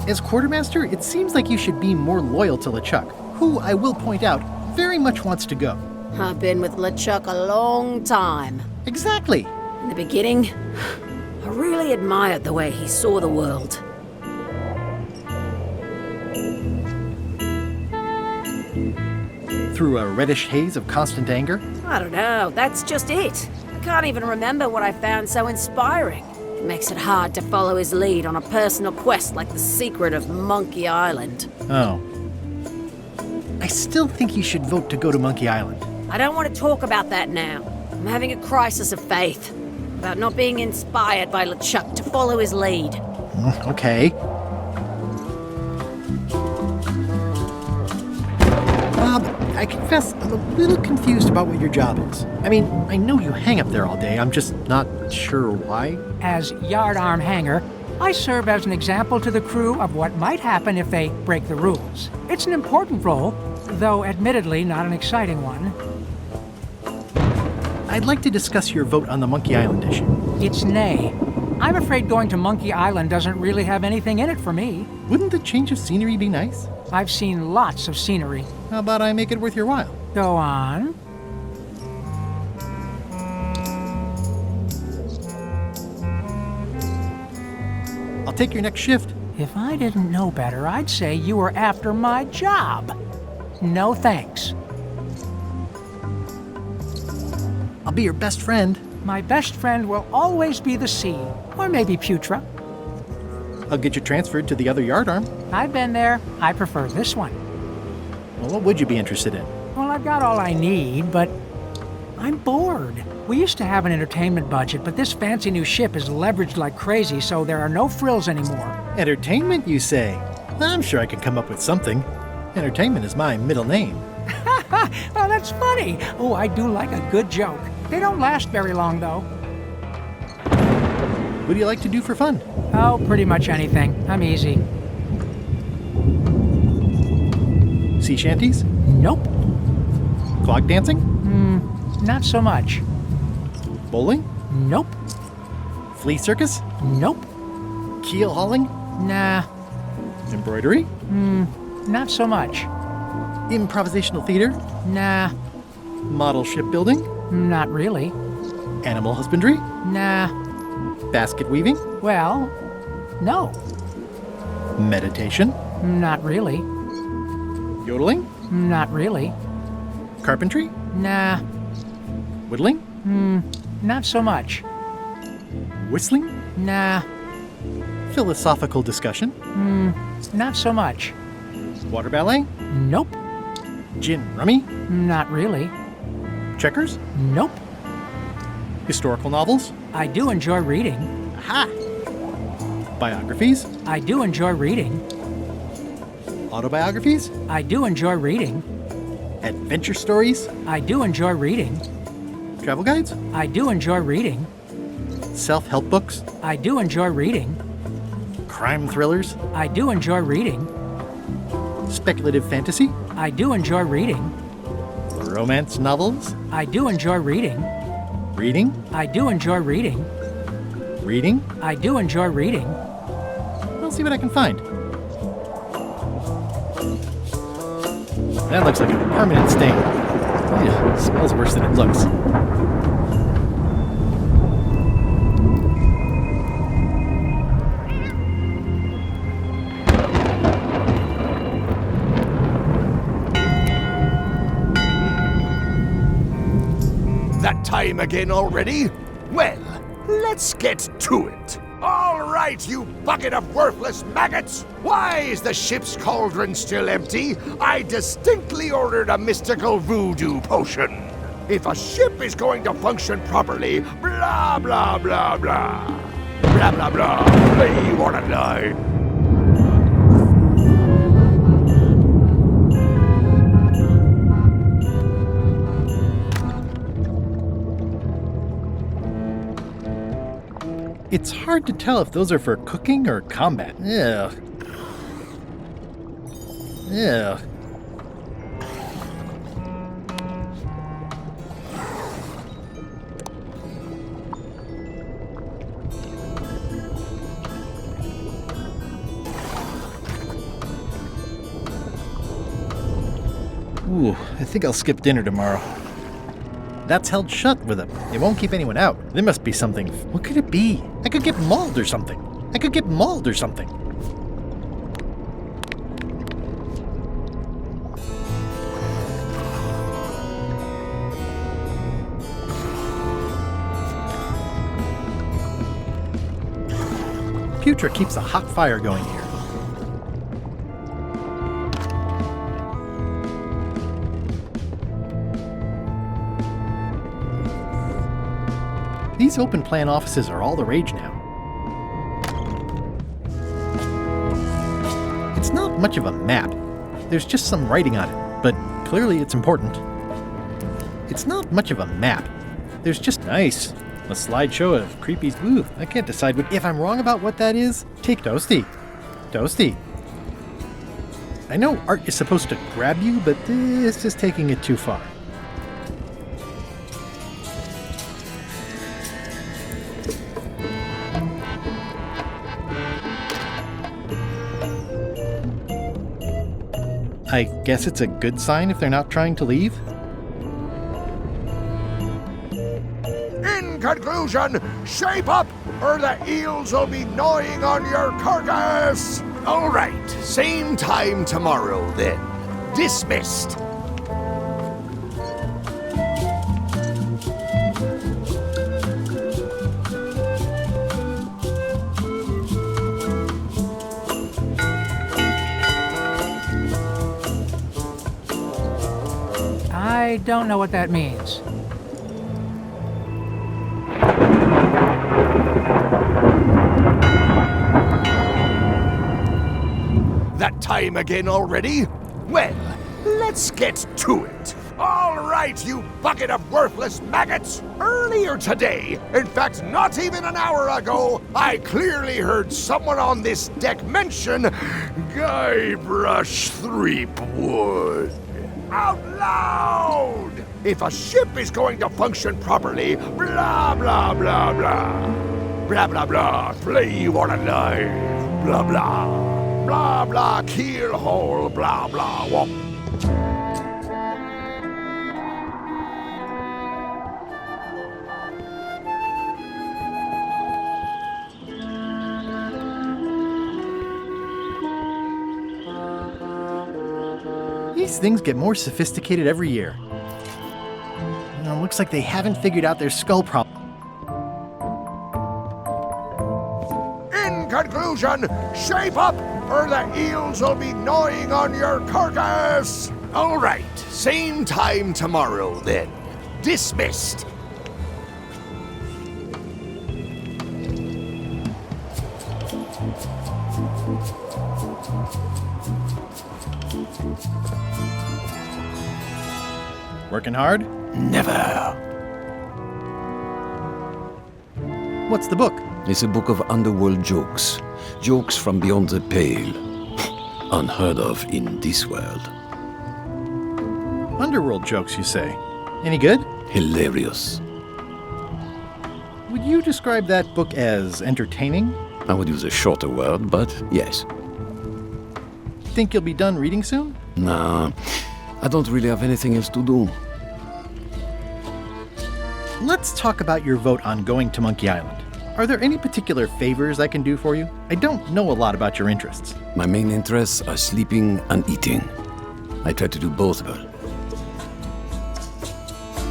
As quartermaster, it seems like you should be more loyal to LeChuck, who, I will point out, very much wants to go. I've been with LeChuck a long time. Exactly. In the beginning, I really admired the way he saw the world. Through a reddish haze of constant anger? I don't know, that's just it. I can't even remember what I found so inspiring. It makes it hard to follow his lead on a personal quest like the secret of Monkey Island. Oh. I still think you should vote to go to Monkey Island. I don't want to talk about that now. I'm having a crisis of faith about not being inspired by LeChuck to follow his lead. Okay. Bob, I confess I'm a little confused about what your job is. I mean, I know you hang up there all day. I'm just not sure why. As yardarm hanger, I serve as an example to the crew of what might happen if they break the rules. It's an important role, though admittedly not an exciting one. I'd like to discuss your vote on the Monkey Island issue. It's nay. I'm afraid going to Monkey Island doesn't really have anything in it for me. Wouldn't the change of scenery be nice? I've seen lots of scenery. How about I make it worth your while? Go on. I'll take your next shift. If I didn't know better, I'd say you were after my job. No thanks. I'll be your best friend. My best friend will always be the sea, or maybe Putra. I'll get you transferred to the other yardarm. I've been there. I prefer this one. Well, what would you be interested in? Well, I've got all I need, but I'm bored. We used to have an entertainment budget, but this fancy new ship is leveraged like crazy, so there are no frills anymore. Entertainment, you say? I'm sure I could come up with something. Entertainment is my middle name. Oh, that's funny. Oh, I do like a good joke. They don't last very long, though. What do you like to do for fun? Oh, pretty much anything. I'm easy. Sea shanties? Nope. Clog dancing? Not so much. Bowling? Nope. Flea circus? Nope. Keel hauling? Nah. Embroidery? Not so much. Improvisational theater? Nah. Model shipbuilding? Not really. Animal husbandry? Nah. Basket weaving? Well, no. Meditation? Not really. Yodeling? Not really. Carpentry? Nah. Whittling? Not so much. Whistling? Nah. Philosophical discussion? Not so much. Water ballet? Nope. Gin rummy? Not really. Checkers? Nope. Historical novels? I do enjoy reading. Aha! Biographies? I do enjoy reading. Autobiographies? I do enjoy reading. Adventure stories? I do enjoy reading. Travel guides? I do enjoy reading. Self-help books? I do enjoy reading. Crime thrillers? I do enjoy reading. Speculative fantasy? I do enjoy reading. Romance novels? I do enjoy reading. Reading? I do enjoy reading. Reading? I do enjoy reading. I'll see what I can find. That looks like a permanent stain. Ugh, smells worse than it looks. That time again already? Well, let's get to it. All right, you bucket of worthless maggots! Why is the ship's cauldron still empty? I distinctly ordered a mystical voodoo potion. If a ship is going to function properly, blah, blah, blah, blah. Blah, blah, blah. Play what a line. It's hard to tell if those are for cooking or combat. Ugh. Ugh. Ooh, I think I'll skip dinner tomorrow. That's held shut with it won't keep anyone out. There must be something. What could it be? I could get mauled or something. Putra keeps a hot fire going here. These open plan offices are all the rage now. It's not much of a map. There's just some writing on it, but clearly it's important. It's not much of a map. There's just nice. A slideshow of creepy. Ooh, I can't decide if I'm wrong about what that is. Take Toasty. Toasty. I know art is supposed to grab you, but this is taking it too far. I guess it's a good sign if they're not trying to leave. In conclusion, shape up or the eels will be gnawing on your carcass. All right, same time tomorrow then. Dismissed. I don't know what that means. That time again already? Well, let's get to it. All right, you bucket of worthless maggots! Earlier today, in fact, not even an hour ago, I clearly heard someone on this deck mention Guybrush Threepwood. Out loud! If a ship is going to function properly, blah, blah, blah, blah. Blah, blah, blah, play you on a knife. Blah, blah. Blah, blah, keel hole, blah, blah, whoop. These things get more sophisticated every year. Looks like they haven't figured out their skull problem. In conclusion, shape up or the eels will be gnawing on your carcass. All right, same time tomorrow then. Dismissed. Working hard? Never. What's the book? It's a book of underworld jokes. Jokes from beyond the pale. Unheard of in this world. Underworld jokes, you say? Any good? Hilarious. Would you describe that book as entertaining? I would use a shorter word, but yes. Think you'll be done reading soon? Nah, I don't really have anything else to do. Let's talk about your vote on going to Monkey Island. Are there any particular favors I can do for you? I don't know a lot about your interests. My main interests are sleeping and eating. I try to do both well.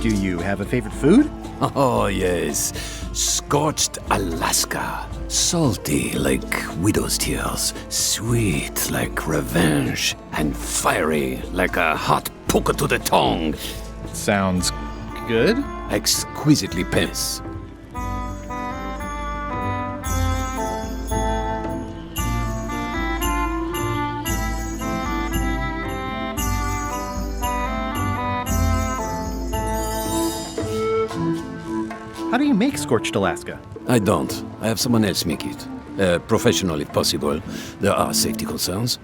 Do you have a favorite food? Oh, yes. Scorched Alaska. Salty like widow's tears. Sweet like revenge. And fiery like a hot poker to the tongue. Sounds good. Exquisitely pince. How do you make Scorched Alaska? I don't. I have someone else make it. Professional if possible. There are safety concerns.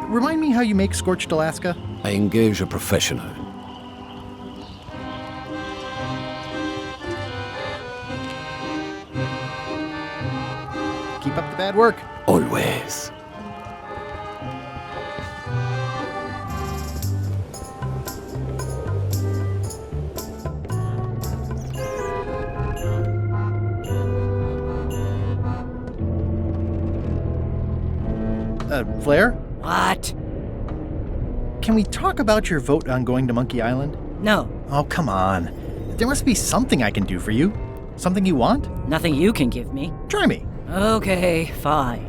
Remind me how you make Scorched Alaska? I engage a professional. Keep up the bad work. Always. Flair? What? Can we talk about your vote on going to Monkey Island? No. Oh, come on. There must be something I can do for you. Something you want? Nothing you can give me. Try me. Okay, fine.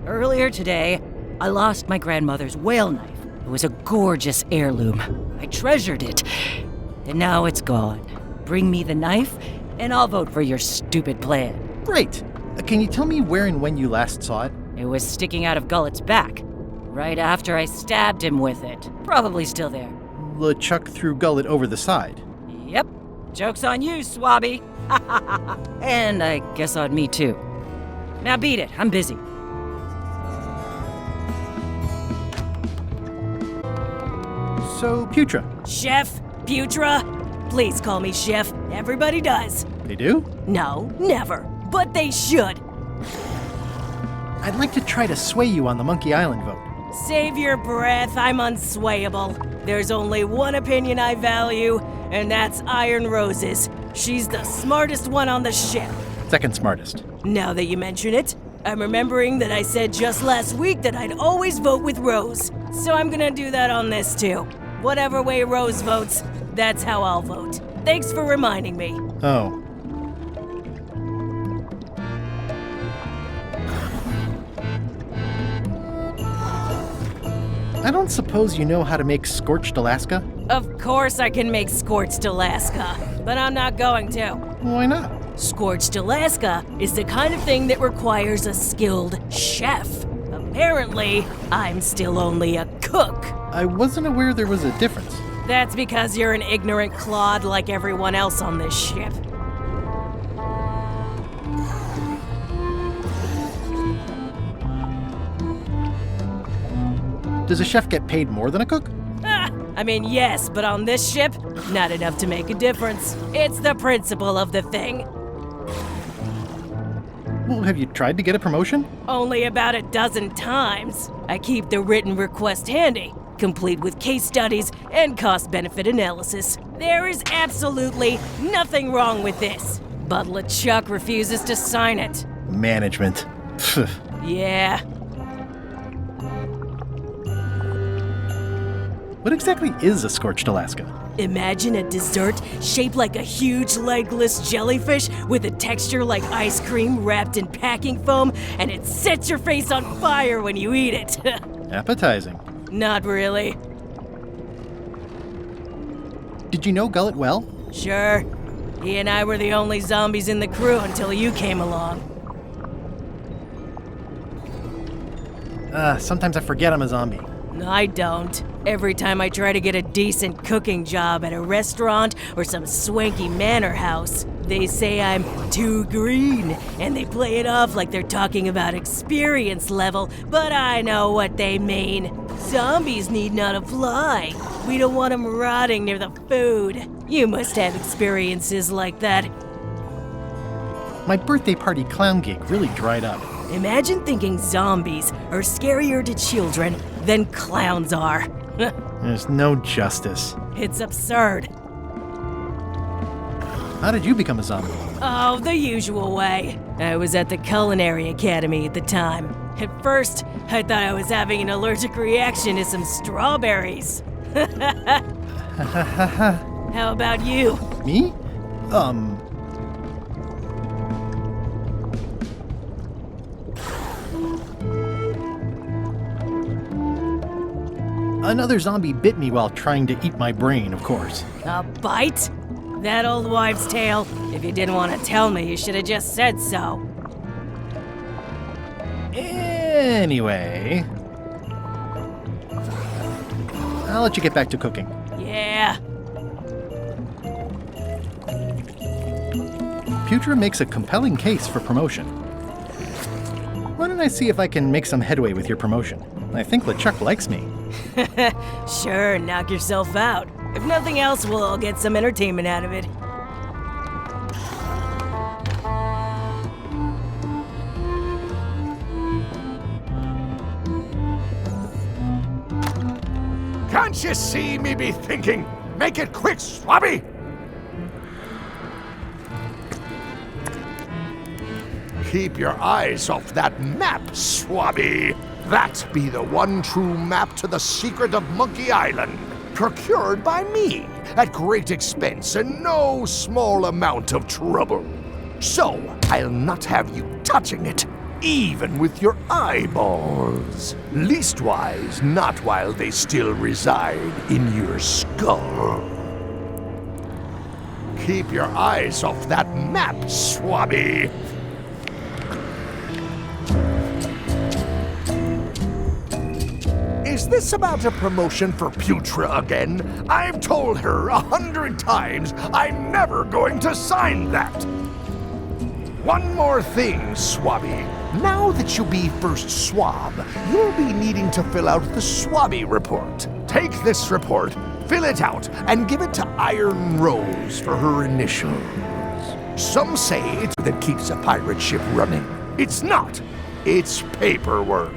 Earlier today, I lost my grandmother's whale knife. It was a gorgeous heirloom. I treasured it. And now it's gone. Bring me the knife, and I'll vote for your stupid plan. Great. Can you tell me where and when you last saw it? It was sticking out of Gullet's back, right after I stabbed him with it. Probably still there. LeChuck threw Gullet over the side. Yep. Joke's on you, Swabby. And I guess on me, too. Now beat it. I'm busy. So, Putra. Chef? Putra? Please call me Chef. Everybody does. They do? No, never. But they should. I'd like to try to sway you on the Monkey Island vote. Save your breath. I'm unswayable. There's only one opinion I value, and that's Iron Rose's. She's the smartest one on the ship. Second smartest. Now that you mention it, I'm remembering that I said just last week that I'd always vote with Rose. So I'm gonna do that on this too. Whatever way Rose votes, that's how I'll vote. Thanks for reminding me. Oh. I don't suppose you know how to make Scorched Alaska? Of course I can make Scorched Alaska, but I'm not going to. Why not? Scorched Alaska is the kind of thing that requires a skilled chef. Apparently, I'm still only a cook. I wasn't aware there was a difference. That's because you're an ignorant clod like everyone else on this ship. Does a chef get paid more than a cook? I mean, yes, but on this ship, not enough to make a difference. It's the principle of the thing. Well, have you tried to get a promotion? Only about a dozen times. I keep the written request handy, complete with case studies and cost-benefit analysis. There is absolutely nothing wrong with this, but LeChuck refuses to sign it. Management. Yeah. What exactly is a Scorched Alaska? Imagine a dessert shaped like a huge legless jellyfish with a texture like ice cream wrapped in packing foam, and it sets your face on fire when you eat it. Appetizing. Not really. Did you know Gullet well? Sure. He and I were the only zombies in the crew until you came along. Sometimes I forget I'm a zombie. I don't. Every time I try to get a decent cooking job at a restaurant or some swanky manor house, they say I'm too green, and they play it off like they're talking about experience level, but I know what they mean. Zombies need not to fly. We don't want them rotting near the food. You must have experiences like that. My birthday party clown gig really dried up. Imagine thinking zombies are scarier to children than clowns are. There's no justice. It's absurd. How did you become a zombie? Oh, the usual way. I was at the Culinary Academy at the time. At first, I thought I was having an allergic reaction to some strawberries. How about you? Me? Another zombie bit me while trying to eat my brain, of course. A bite? That old wives' tale. If you didn't want to tell me, you should have just said so. Anyway, I'll let you get back to cooking. Yeah. Putra makes a compelling case for promotion. Why don't I see if I can make some headway with your promotion? I think LeChuck likes me. Sure, knock yourself out. If nothing else, we'll all get some entertainment out of it. Can't you see me be thinking? Make it quick, Swabby! Keep your eyes off that map, Swabby! That be the one true map to the secret of Monkey Island, procured by me at great expense and no small amount of trouble. So, I'll not have you touching it, even with your eyeballs. Leastwise, not while they still reside in your skull. Keep your eyes off that map, Swabby! Is this about a promotion for Putra again? I've told her 100 times I'm never going to sign that. One more thing, Swabby. Now that you'll be first swab, you'll be needing to fill out the Swabby report. Take this report, fill it out, and give it to Iron Rose for her initials. Some say it's that keeps a pirate ship running. It's not. It's paperwork.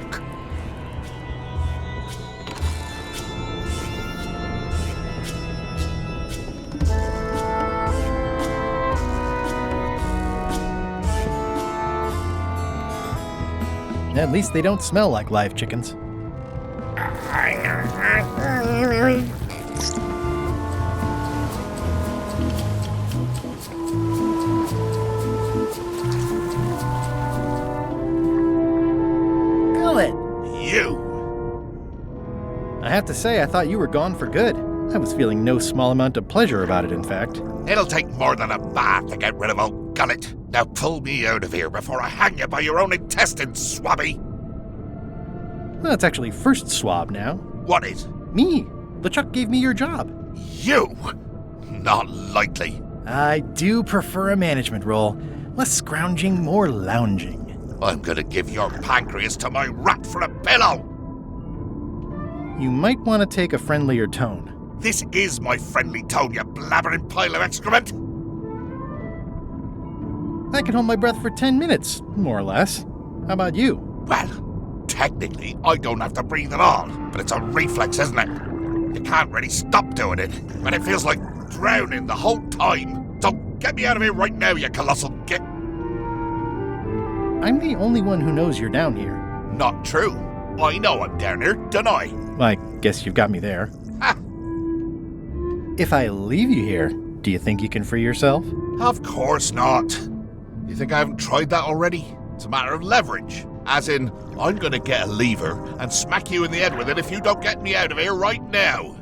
At least they don't smell like live chickens. Gullet! You! I have to say, I thought you were gone for good. I was feeling no small amount of pleasure about it, in fact. It'll take more than a bath to get rid of old Gullet. Now pull me out of here before I hang you by your own intestines, Swabby! Well, it's actually first swab now. What is? Me. LeChuck gave me your job. You? Not likely. I do prefer a management role. Less scrounging, more lounging. I'm gonna give your pancreas to my rat for a pillow! You might want to take a friendlier tone. This is my friendly tone, you blabbering pile of excrement! I can hold my breath for 10 minutes, more or less. How about you? Well, technically, I don't have to breathe at all, but it's a reflex, isn't it? You can't really stop doing it, and it feels like drowning the whole time. So get me out of here right now, you colossal git! I'm the only one who knows you're down here. Not true. I know I'm down here, don't I? I guess you've got me there. If I leave you here, do you think you can free yourself? Of course not. You think I haven't tried that already? It's a matter of leverage. As in, I'm gonna get a lever and smack you in the head with it if you don't get me out of here right now.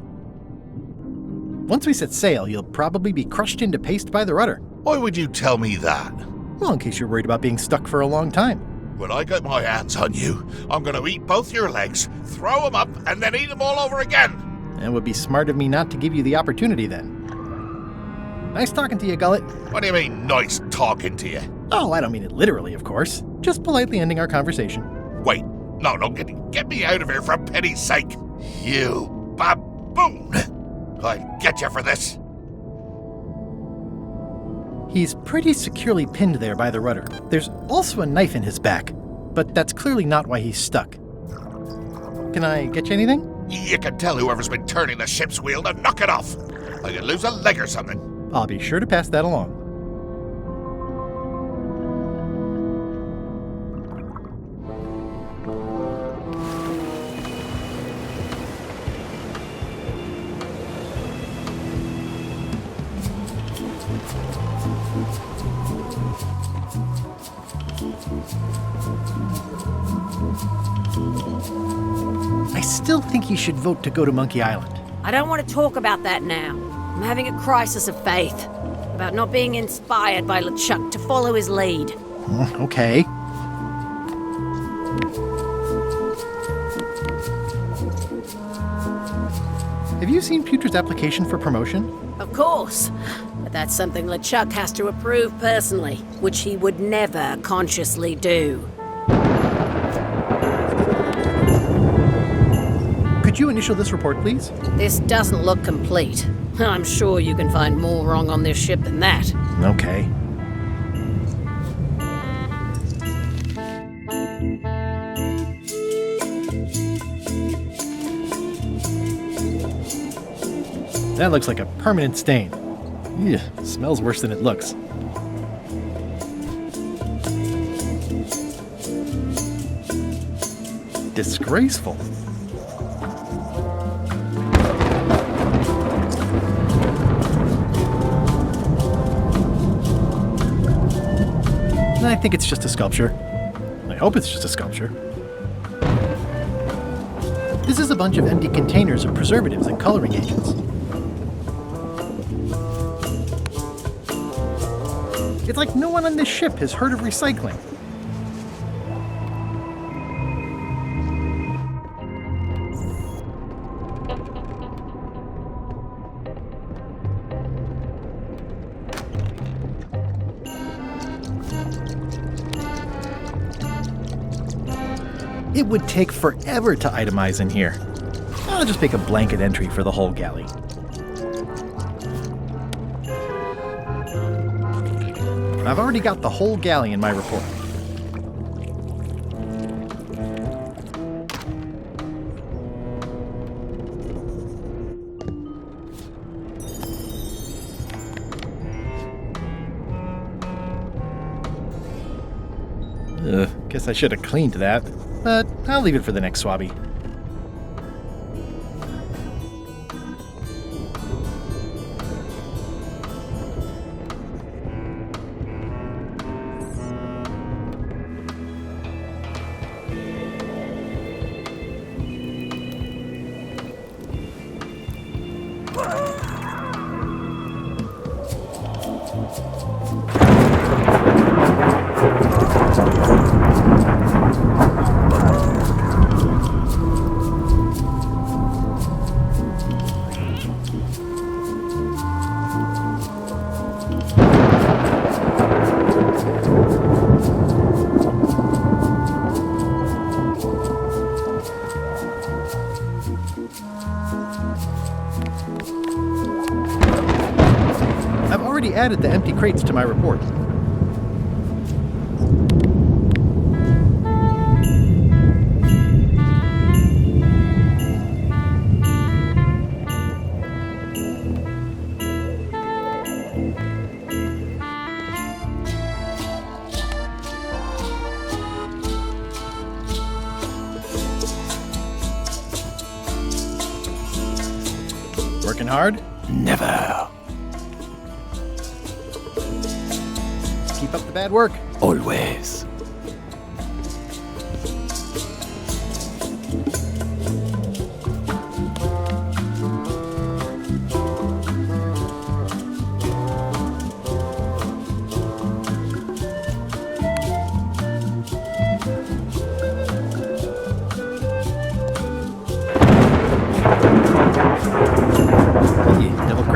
Once we set sail, you'll probably be crushed into paste by the rudder. Why would you tell me that? Well, in case you're worried about being stuck for a long time. When I get my hands on you, I'm gonna eat both your legs, throw them up, and then eat them all over again. It would be smart of me not to give you the opportunity then. Nice talking to you, Gullet. What do you mean, nice talking to you? Oh, I don't mean it literally, of course. Just politely ending our conversation. Wait, no, get me out of here for pity's sake. You baboon! I'll get you for this. He's pretty securely pinned there by the rudder. There's also a knife in his back, but that's clearly not why he's stuck. Can I get you anything? You can tell whoever's been turning the ship's wheel to knock it off. I could lose a leg or something. I'll be sure to pass that along. I still think you should vote to go to Monkey Island. I don't want to talk about that now. I'm having a crisis of faith about not being inspired by LeChuck to follow his lead. Okay. Have you seen Putrid's application for promotion? Of course. But that's something LeChuck has to approve personally, which he would never consciously do. Could you initial this report, please? This doesn't look complete. I'm sure you can find more wrong on this ship than that. Okay. That looks like a permanent stain. Ew, smells worse than it looks. Disgraceful. I think it's just a sculpture. I hope it's just a sculpture. This is a bunch of empty containers of preservatives and coloring agents. It's like no one on this ship has heard of recycling. It would take forever to itemize in here. I'll just make a blanket entry for the whole galley. I've already got the whole galley in my report. Guess I should have cleaned that, but I'll leave it for the next swabby. I've already added the empty crates to my report. Working hard? Never. Keep up the bad work. Always.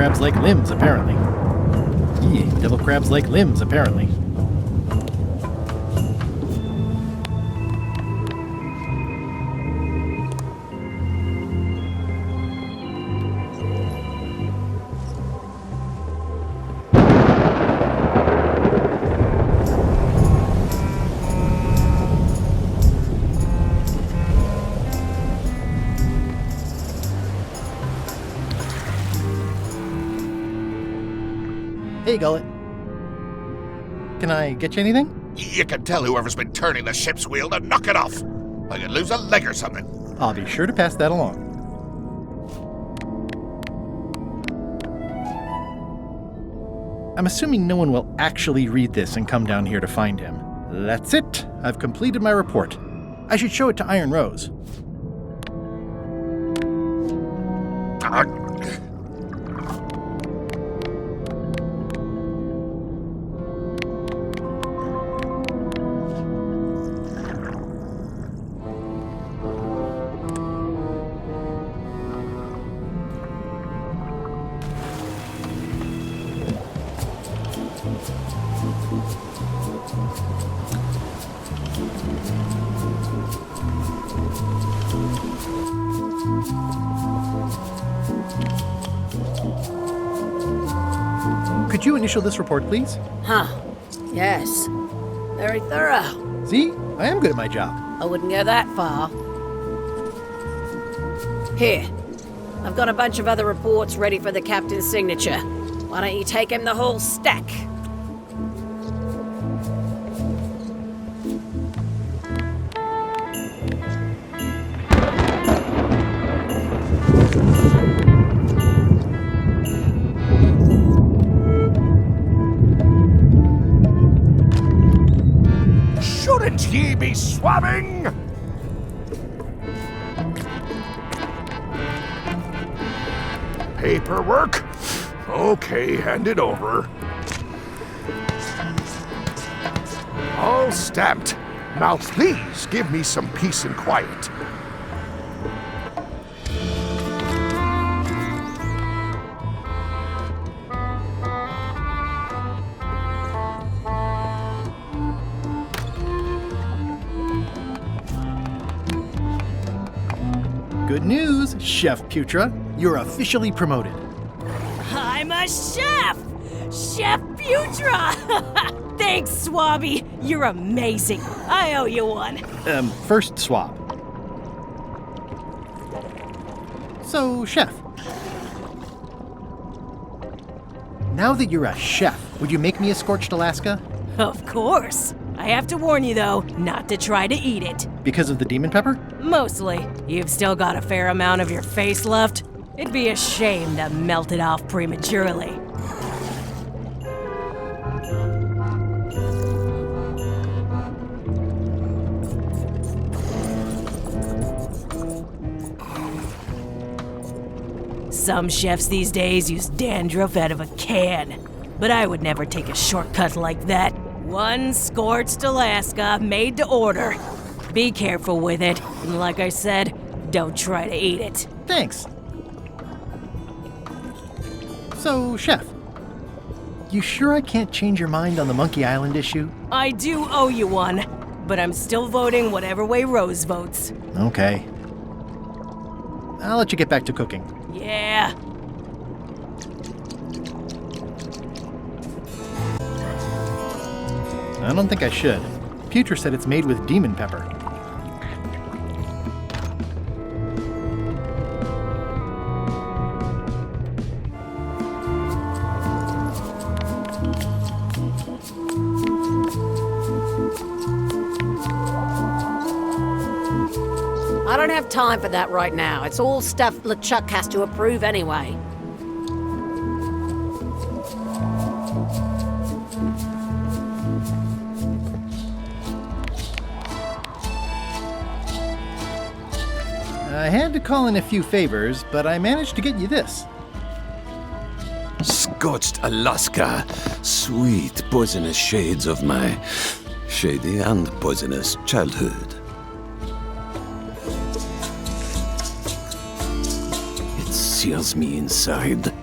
crabs like limbs, apparently. Devil crabs like limbs, apparently. Hey, Gullet. Can I get you anything? You can tell whoever's been turning the ship's wheel to knock it off. I could lose a leg or something. I'll be sure to pass that along. I'm assuming no one will actually read this and come down here to find him. That's it. I've completed my report. I should show it to Iron Rose. Could you initial this report, please? Huh. Yes. Very thorough. See? I am good at my job. I wouldn't go that far. Here. I've got a bunch of other reports ready for the captain's signature. Why don't you take him the whole stack? Shouldn't ye be swabbing? Paperwork? Okay, hand it over. All stamped. Now please give me some peace and quiet. Good news, Chef Putra. You're officially promoted. I'm a chef! Chef Putra! Thanks, Swabby. You're amazing. I owe you one. First swab. So, Chef. Now that you're a chef, would you make me a scorched Alaska? Of course. I have to warn you, though, not to try to eat it. Because of the demon pepper? Mostly. You've still got a fair amount of your face left. It'd be a shame to melt it off prematurely. Some chefs these days use dandruff out of a can, but I would never take a shortcut like that. One scorched Alaska, made to order. Be careful with it, and like I said, don't try to eat it. Thanks. So, Chef, you sure I can't change your mind on the Monkey Island issue? I do owe you one, but I'm still voting whatever way Rose votes. Okay. I'll let you get back to cooking. Yeah. I don't think I should. Putra said it's made with demon pepper. I don't have time for that right now. It's all stuff LeChuck has to approve anyway. I had to call in a few favors, but I managed to get you this. Scorched Alaska, sweet poisonous shades of my shady and poisonous childhood. It sears me inside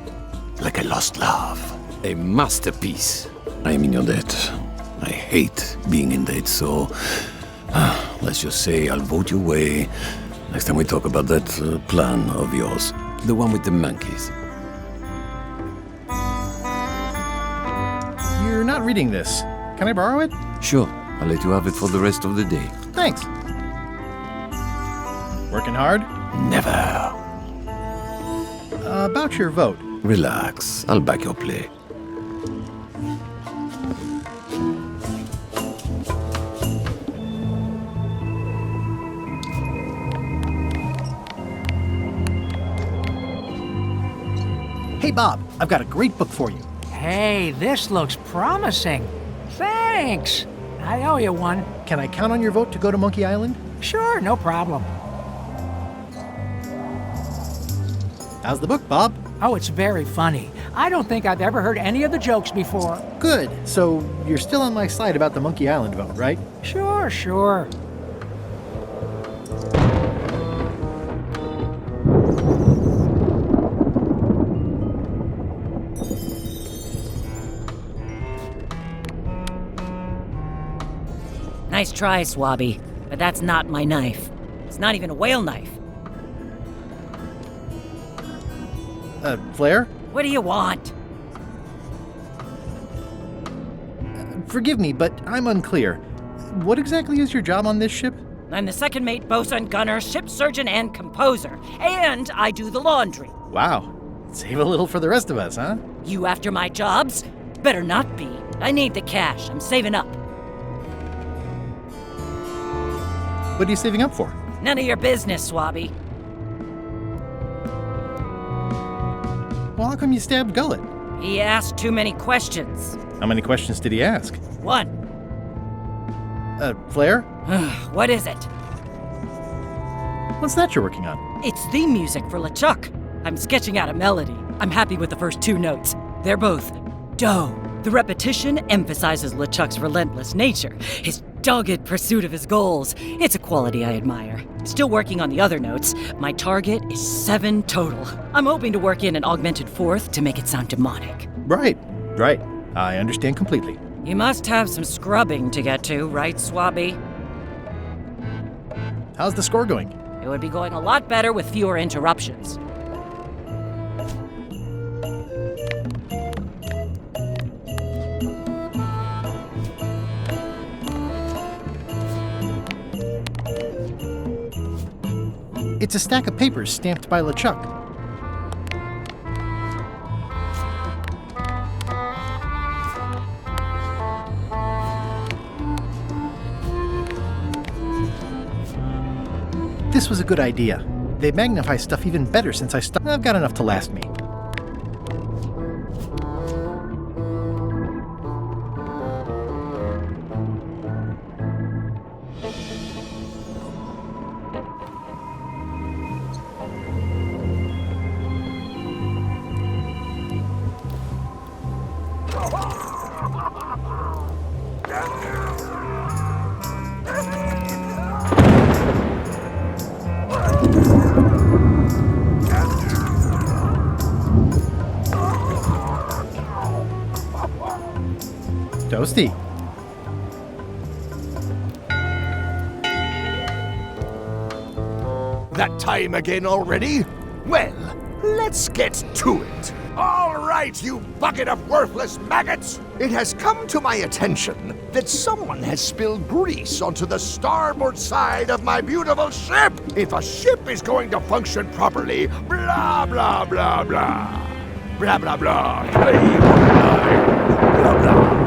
like like a lost love. A masterpiece. I am in your debt. I hate being in debt, so let's just say I'll vote your way next time we talk about that plan of yours. The one with the monkeys. You're not reading this. Can I borrow it? Sure, I'll let you have it for the rest of the day. Thanks. Working hard? Never. About your vote. Relax, I'll back your play. Hey, Bob, I've got a great book for you. Hey, this looks promising. Thanks. I owe you one. Can I count on your vote to go to Monkey Island? Sure, no problem. How's the book, Bob? Oh, it's very funny. I don't think I've ever heard any of the jokes before. Good. So you're still on my side about the Monkey Island vote, right? Sure, sure. Nice try, Swabby, but that's not my knife. It's not even a whale knife. Flair? What do you want? Forgive me, but I'm unclear. What exactly is your job on this ship? I'm the second mate, bosun, gunner, ship surgeon, and composer. And I do the laundry. Wow. Save a little for the rest of us, huh? You after my jobs? Better not be. I need the cash. I'm saving up. What are you saving up for? None of your business, Swabby. Well, how come you stabbed Gullet? He asked too many questions. How many questions did he ask? One. Flair? What is it? What's that you're working on? It's theme music for LeChuck. I'm sketching out a melody. I'm happy with the first two notes. They're both do. The repetition emphasizes LeChuck's relentless nature, his dogged pursuit of his goals. It's a quality I admire. Still working on the other notes. My target is 7 total. I'm hoping to work in an augmented fourth to make it sound demonic. Right. I understand completely. You must have some scrubbing to get to, right, Swabby? How's the score going? It would be going a lot better with fewer interruptions. It's a stack of papers stamped by LeChuck. This was a good idea. They magnify stuff even better since I've got enough to last me. Toasty. That time again already? Well, let's get to it. All right, you bucket of worthless maggots! It has come to my attention that someone has spilled grease onto the starboard side of my beautiful ship. If a ship is going to function properly, blah, blah, blah, blah. Blah, blah, blah. Blah, blah.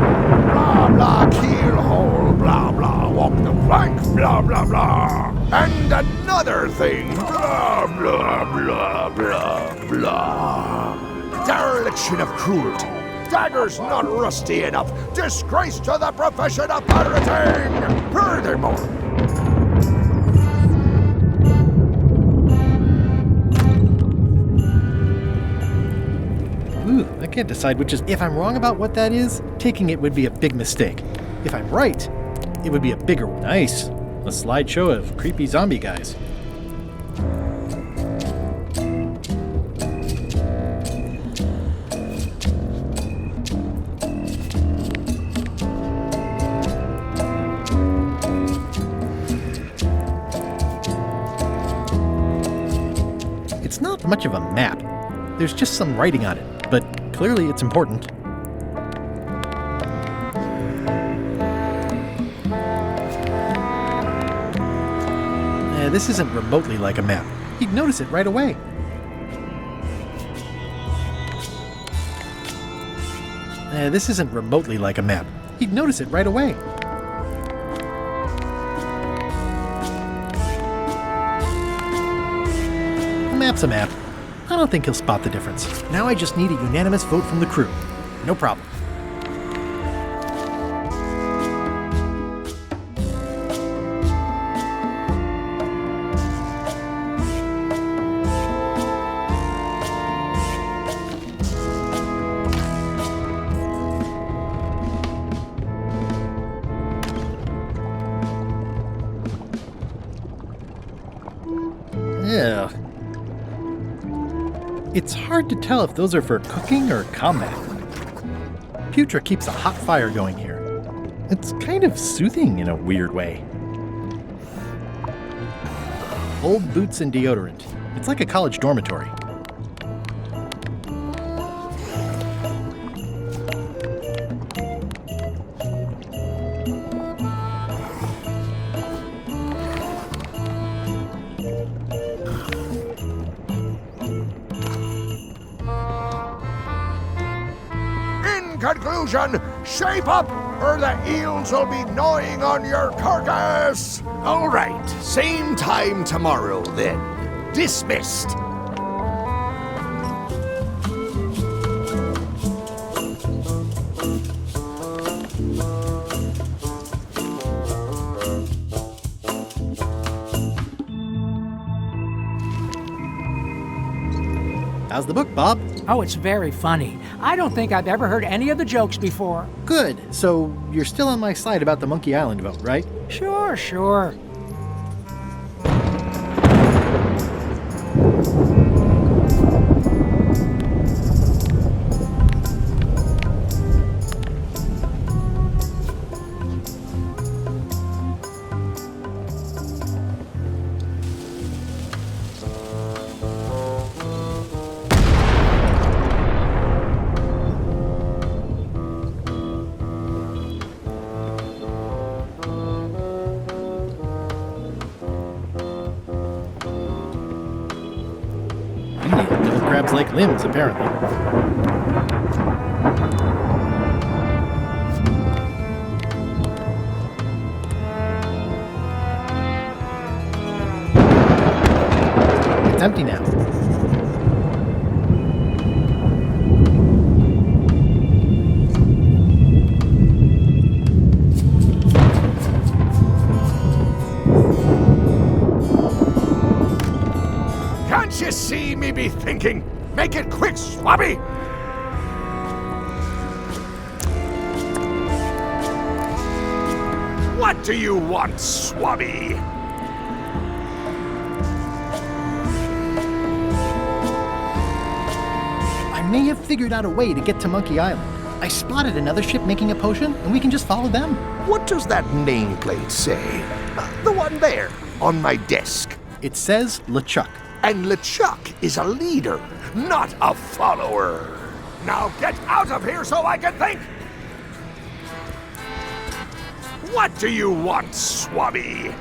Blah, blah, keel hole, blah, blah. Walk the plank, blah, blah, blah. And another thing, blah, blah, blah, blah, blah. Dereliction of cruelty. Daggers not rusty enough. Disgrace to the profession of pirating. Furthermore, I can't decide which is. If I'm wrong about what that is, taking it would be a big mistake. If I'm right, it would be a bigger one. Nice. A slideshow of creepy zombie guys. It's not much of a map. There's just some writing on it, but clearly it's important. This isn't remotely like a map. You'd notice it right away. This isn't remotely like a map. You'd notice it right away. A map's a map. I don't think he'll spot the difference. Now I just need a unanimous vote from the crew. No problem. Yeah. It's hard to tell if those are for cooking or combat. Putra keeps a hot fire going here. It's kind of soothing in a weird way. Old boots and deodorant. It's like a college dormitory. Conclusion, shape up or the eels will be gnawing on your carcass. All right, same time tomorrow then. Dismissed. How's the book, Bob? Oh, it's very funny. I don't think I've ever heard any of the jokes before. Good. So you're still on my side about the Monkey Island vote, right? Sure. Crabs like limbs, apparently. It's empty now. Can't you see me be thinking? Make it quick, Swabby! What do you want, Swabby? I may have figured out a way to get to Monkey Island. I spotted another ship making a potion, and we can just follow them. What does that nameplate say? The one there, on my desk. It says LeChuck. And LeChuck is a leader, not a follower. Now get out of here so I can think! What do you want, Swabby?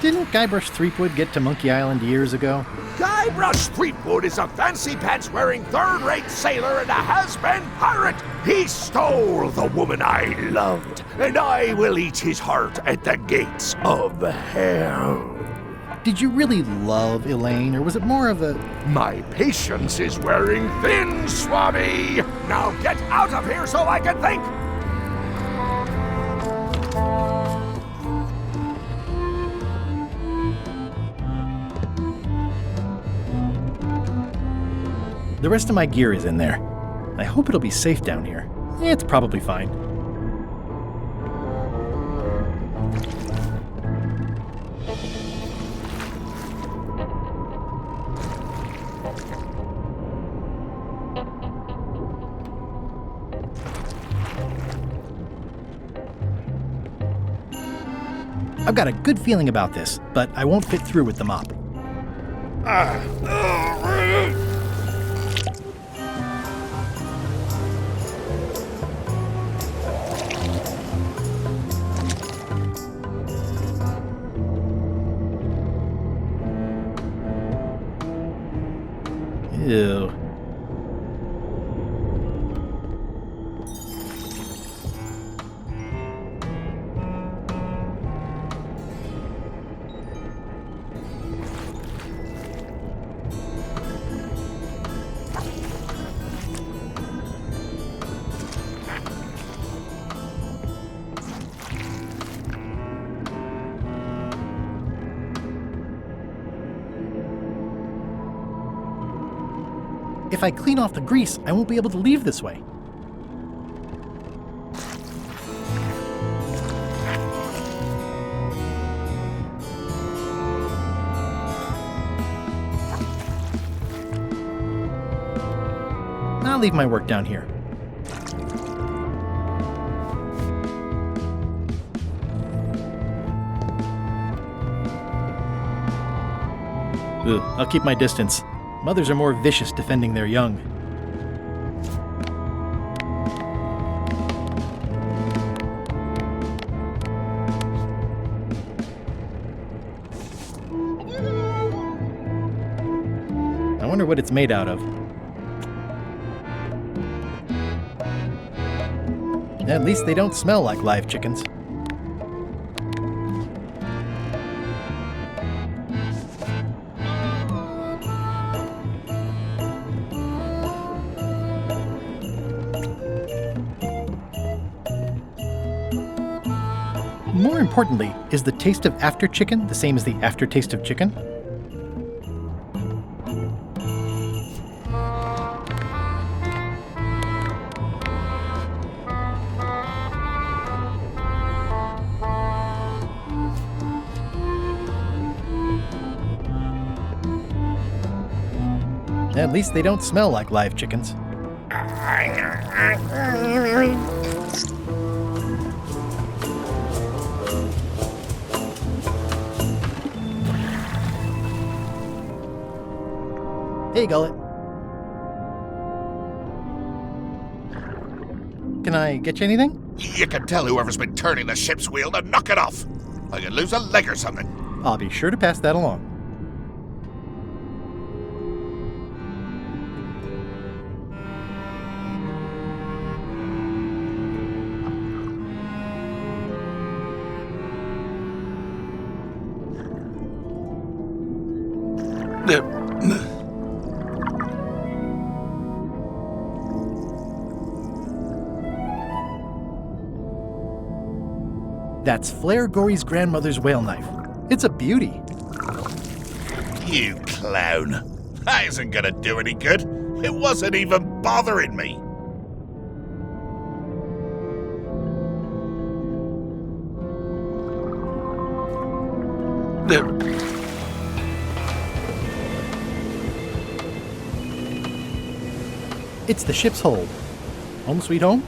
Didn't Guybrush Threepwood get to Monkey Island years ago? Guybrush Threepwood is a fancy-pants-wearing third-rate sailor and a has-been pirate. He stole the woman I loved, and I will eat his heart at the gates of hell. Did you really love Elaine, or was it more of a... My patience is wearing thin, Swabby! Now get out of here so I can think! The rest of my gear is in there. I hope it'll be safe down here. It's probably fine. I've got a good feeling about this, but I won't fit through with the mop. Ew. If I clean off the grease, I won't be able to leave this way. I'll leave my work down here. Ugh, I'll keep my distance. Mothers are more vicious defending their young. I wonder what it's made out of. At least they don't smell like live chickens. More importantly, is the taste of after chicken the same as the aftertaste of chicken? At least they don't smell like live chickens. Hey, Gullet. Can I get you anything? You can tell whoever's been turning the ship's wheel to knock it off. I could lose a leg or something. I'll be sure to pass that along. That's Flair Gory's grandmother's whale knife. It's a beauty. You clown. That isn't gonna do any good. It wasn't even bothering me. It's the ship's hold. Home sweet home?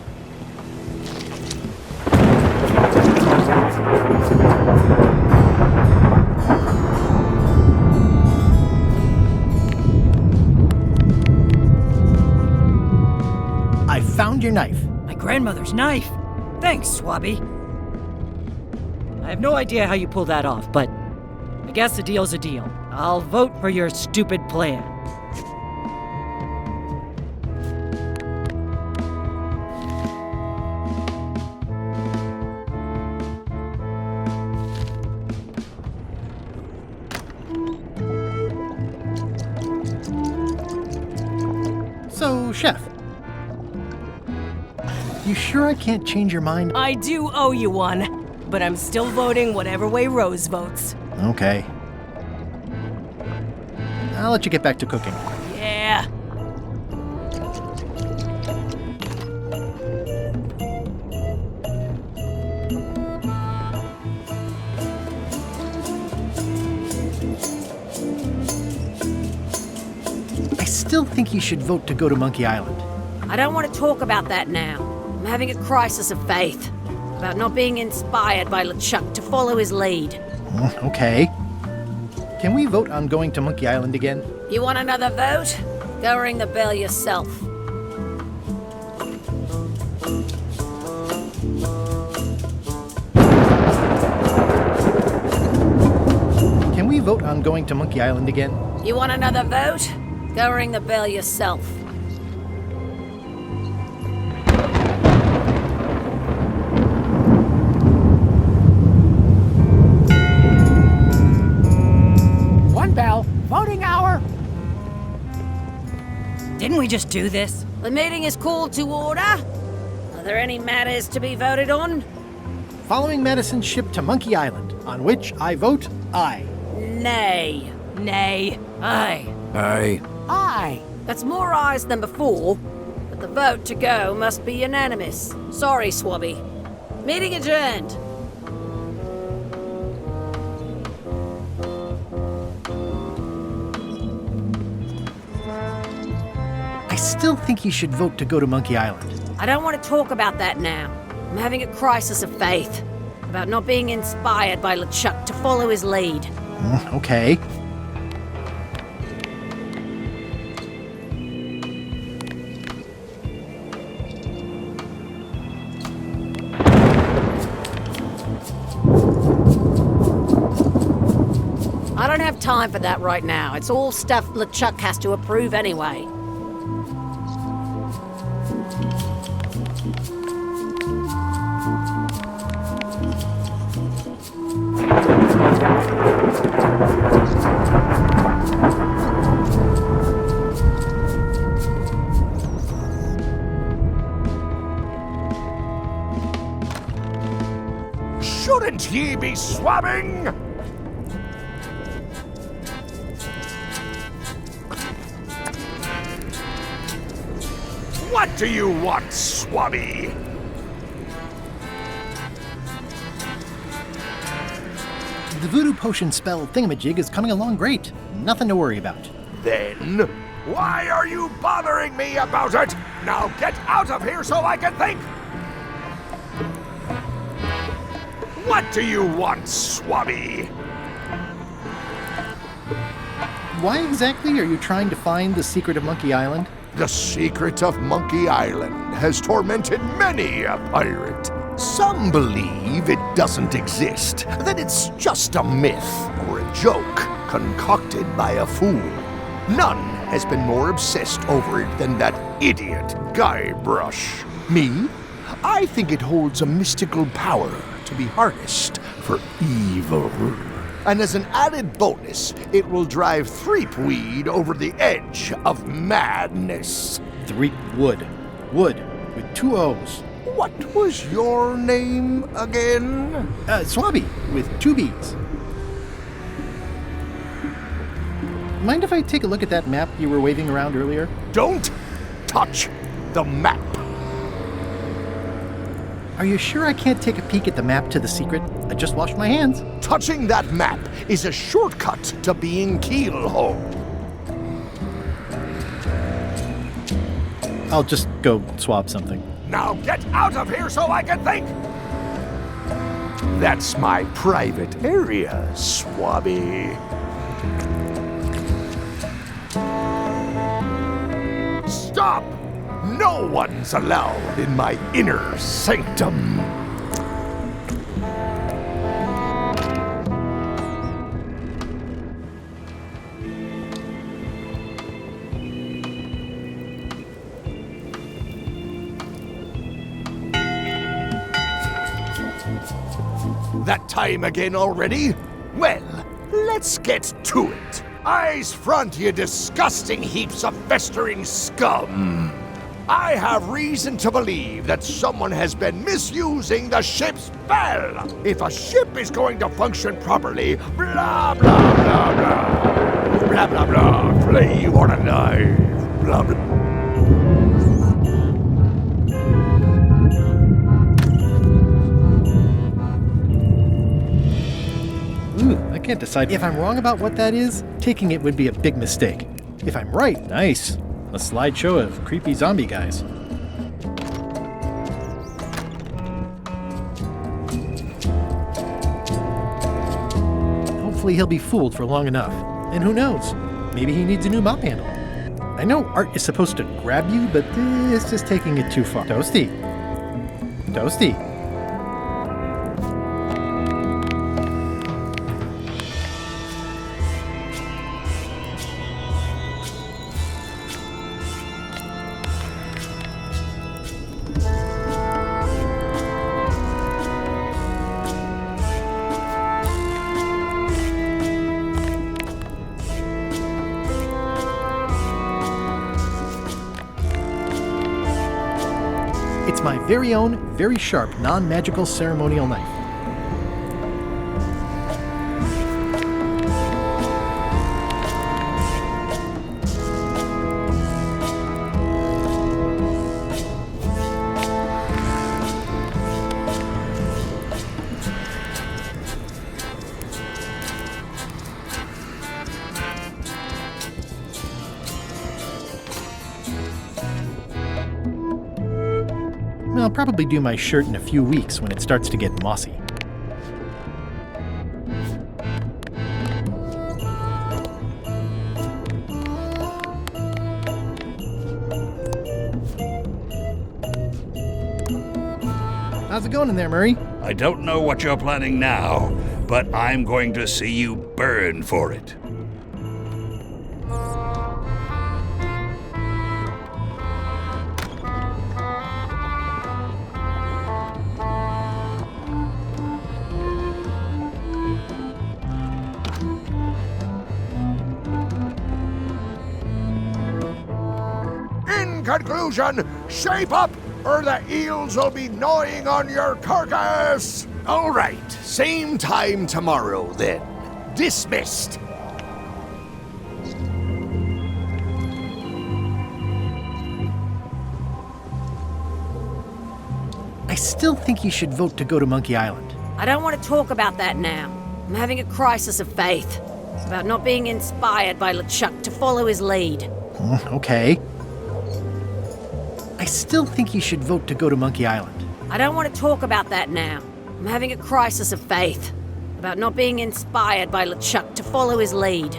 I found your knife. My grandmother's knife. Thanks, Swabby. I have no idea how you pulled that off, but I guess a deal's a deal. I'll vote for your stupid plan. So, Chef, you sure I can't change your mind? I do owe you one, but I'm still voting whatever way Rose votes. Okay. I'll let you get back to cooking. Yeah. I still think you should vote to go to Monkey Island. I don't want to talk about that now. I'm having a crisis of faith about not being inspired by LeChuck to follow his lead. Okay. Can we vote on going to Monkey Island again? You want another vote? Go ring the bell yourself. Can we vote on going to Monkey Island again? You want another vote? Go ring the bell yourself. One bell. Voting hour. Didn't we just do this? The meeting is called to order. Are there any matters to be voted on? Following Madison's ship to Monkey Island, on which I vote aye. Nay. Nay. Aye. Aye. Aye. That's more ayes than before, but the vote to go must be unanimous. Sorry, Swabby. Meeting adjourned. I still think he should vote to go to Monkey Island. I don't want to talk about that now. I'm having a crisis of faith about not being inspired by LeChuck to follow his lead. Okay. I don't have time for that right now. It's all stuff LeChuck has to approve anyway. Shouldn't ye be swabbing? What do you want, Swabby? The voodoo potion spell thingamajig is coming along great. Nothing to worry about. Then, why are you bothering me about it? Now get out of here so I can think! What do you want, Swabby? Why exactly are you trying to find the secret of Monkey Island? The secret of Monkey Island has tormented many a pirate. Some believe it doesn't exist, that it's just a myth or a joke concocted by a fool. None has been more obsessed over it than that idiot Guybrush. Me? I think it holds a mystical power to be harnessed for evil. And as an added bonus, it will drive Threepweed over the edge of madness. Wood. Wood, with 2 O's. What was your name again? Swabby, with 2 B's. Mind if I take a look at that map you were waving around earlier? Don't touch the map. Are you sure I can't take a peek at the map to the secret? I just washed my hands. Touching that map is a shortcut to being keelhauled. I'll just go swab something. Now get out of here so I can think! That's my private area, Swabby. Stop! No one's allowed in my inner sanctum. That time again already? Well, let's get to it. Eyes front, you disgusting heaps of festering scum. I have reason to believe that someone has been misusing the ship's bell. If a ship is going to function properly, blah, blah, blah, blah. Blah, blah, blah. Play you on a knife. Blah, blah. I can't decide. If I'm wrong about what that is, taking it would be a big mistake. If I'm right, nice. A slideshow of creepy zombie guys. Hopefully he'll be fooled for long enough. And who knows? Maybe he needs a new mop handle. I know Art is supposed to grab you, but this is taking it too far. Toasty. Toasty. It's my very own, very sharp, non-magical ceremonial knife. I'll probably do my shirt in a few weeks when it starts to get mossy. How's it going in there, Murray? I don't know what you're planning now, but I'm going to see you burn for it. Conclusion, shape up or the eels will be gnawing on your carcass. All right, same time tomorrow then. Dismissed. I still think you should vote to go to Monkey Island. I don't want to talk about that now. I'm having a crisis of faith about not being inspired by LeChuck to follow his lead. Okay. I still think you should vote to go to Monkey Island. I don't want to talk about that now. I'm having a crisis of faith about not being inspired by LeChuck to follow his lead.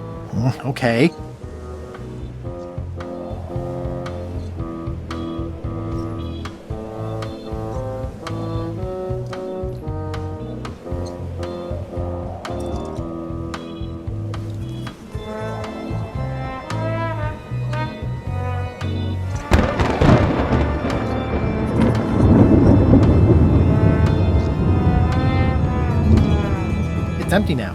Okay. It's empty now.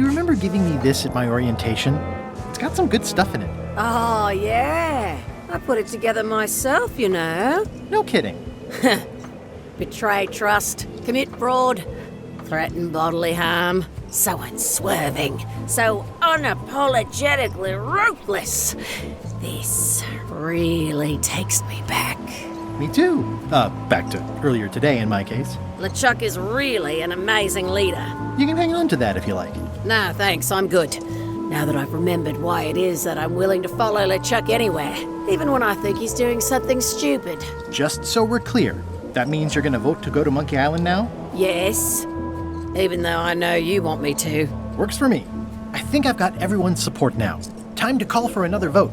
you remember giving me this at my orientation? It's got some good stuff in it. Oh, yeah. I put it together myself, you know. No kidding. Betray trust, commit fraud, threaten bodily harm. So unswerving, so unapologetically ruthless. This really takes me back. Me too. Back to earlier today in my case. LeChuck is really an amazing leader. You can hang on to that if you like. No, thanks, I'm good. Now that I've remembered why it is that I'm willing to follow LeChuck anywhere, even when I think he's doing something stupid. Just so we're clear, that means you're gonna vote to go to Monkey Island now? Yes, even though I know you want me to. Works for me. I think I've got everyone's support now. Time to call for another vote.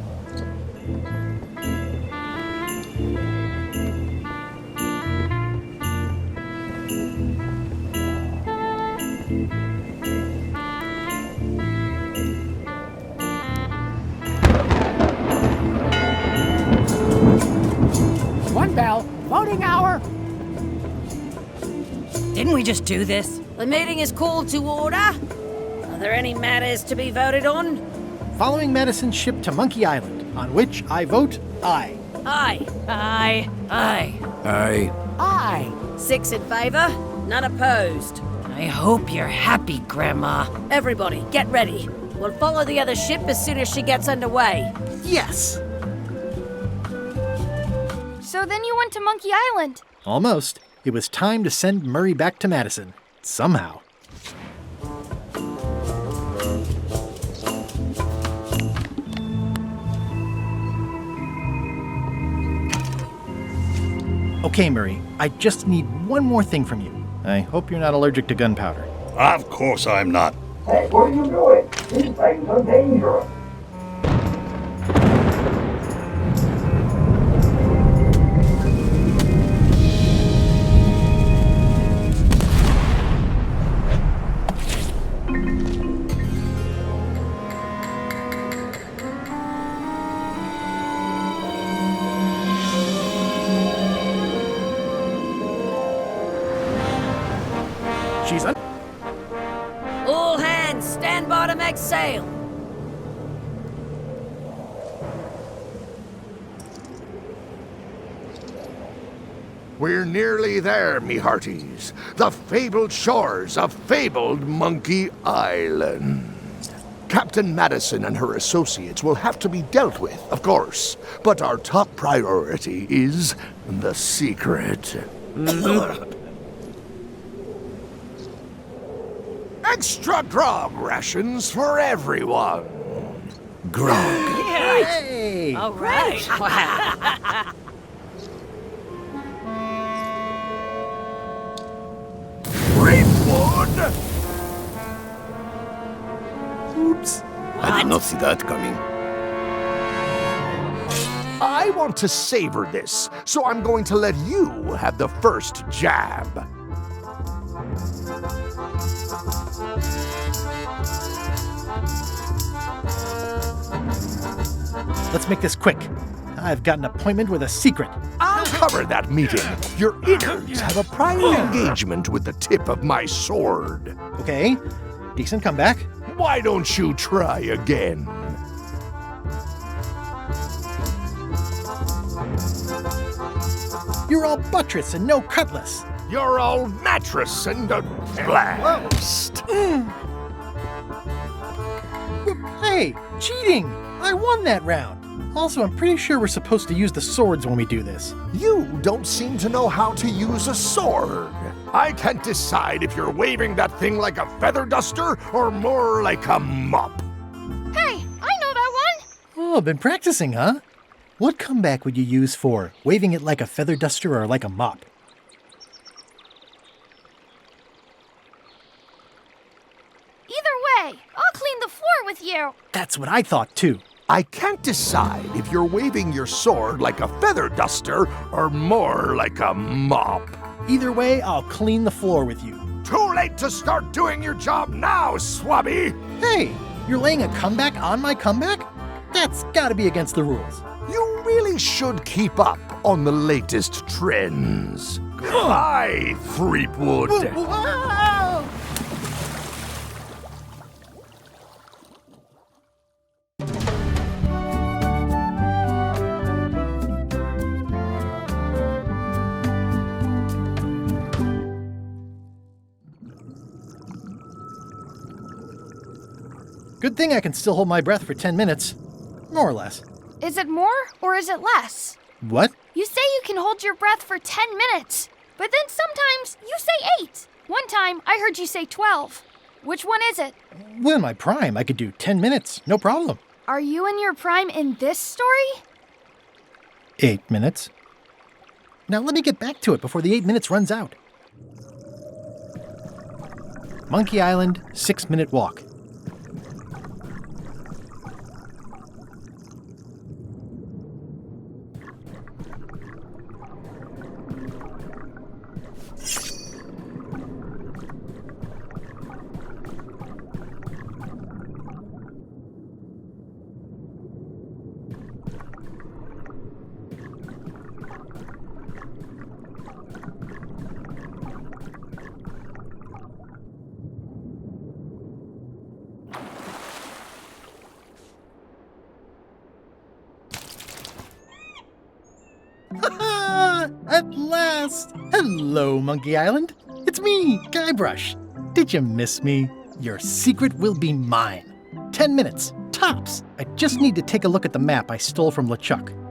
One bell. Voting hour. Didn't we just do this? The meeting is called to order. Are there any matters to be voted on? Following Madison's ship to Monkey Island, on which I vote aye. Aye. Aye. Aye. Aye. Aye. 6 in favor, none opposed. I hope you're happy, Grandma. Everybody, get ready. We'll follow the other ship as soon as she gets underway. Yes! So then you went to Monkey Island. Almost. It was time to send Murray back to Madison. Somehow. Okay, Murray, I just need one more thing from you. I hope you're not allergic to gunpowder. Of course I'm not. Hey, what are you doing? These things are dangerous. She's un- All hands, stand by to make sail. We're nearly there, me hearties. The fabled shores of fabled Monkey Island. Captain Madison and her associates will have to be dealt with, of course. But our top priority is the secret. Extra grog rations for everyone. Grog. Hey! All right. Greenwood! Oops. I did not see that coming. I want to savor this, so I'm going to let you have the first jab. Let's make this quick. I've got an appointment with a secret. I'll cover that meeting. Your innards have a private engagement with the tip of my sword. Okay, decent comeback. Why don't you try again? You're all buttress and no cutlass. You're all mattress and a blast. Hey, cheating! I won that round. Also, I'm pretty sure we're supposed to use the swords when we do this. You don't seem to know how to use a sword. I can't decide if you're waving that thing like a feather duster or more like a mop. Hey, I know that one. Oh, been practicing, huh? What comeback would you use for waving it like a feather duster or like a mop? Either way, I'll clean the floor with you. That's what I thought, too. I can't decide if you're waving your sword like a feather duster or more like a mop. Either way, I'll clean the floor with you. Too late to start doing your job now, Swabby! Hey, you're laying a comeback on my comeback? That's gotta be against the rules. You really should keep up on the latest trends. Goodbye, Threepwood. Good thing I can still hold my breath for 10 minutes. More or less. Is it more or is it less? What? You say you can hold your breath for 10 minutes, but then sometimes you say 8. One time I heard you say 12. Which one is it? Well, in my prime, I could do 10 minutes, no problem. Are you in your prime in this story? 8 minutes. Now let me get back to it before the 8 minutes runs out. Monkey Island, 6-minute walk. At last! Hello, Monkey Island. It's me, Guybrush. Did you miss me? Your secret will be mine. 10 minutes, tops. I just need to take a look at the map I stole from LeChuck.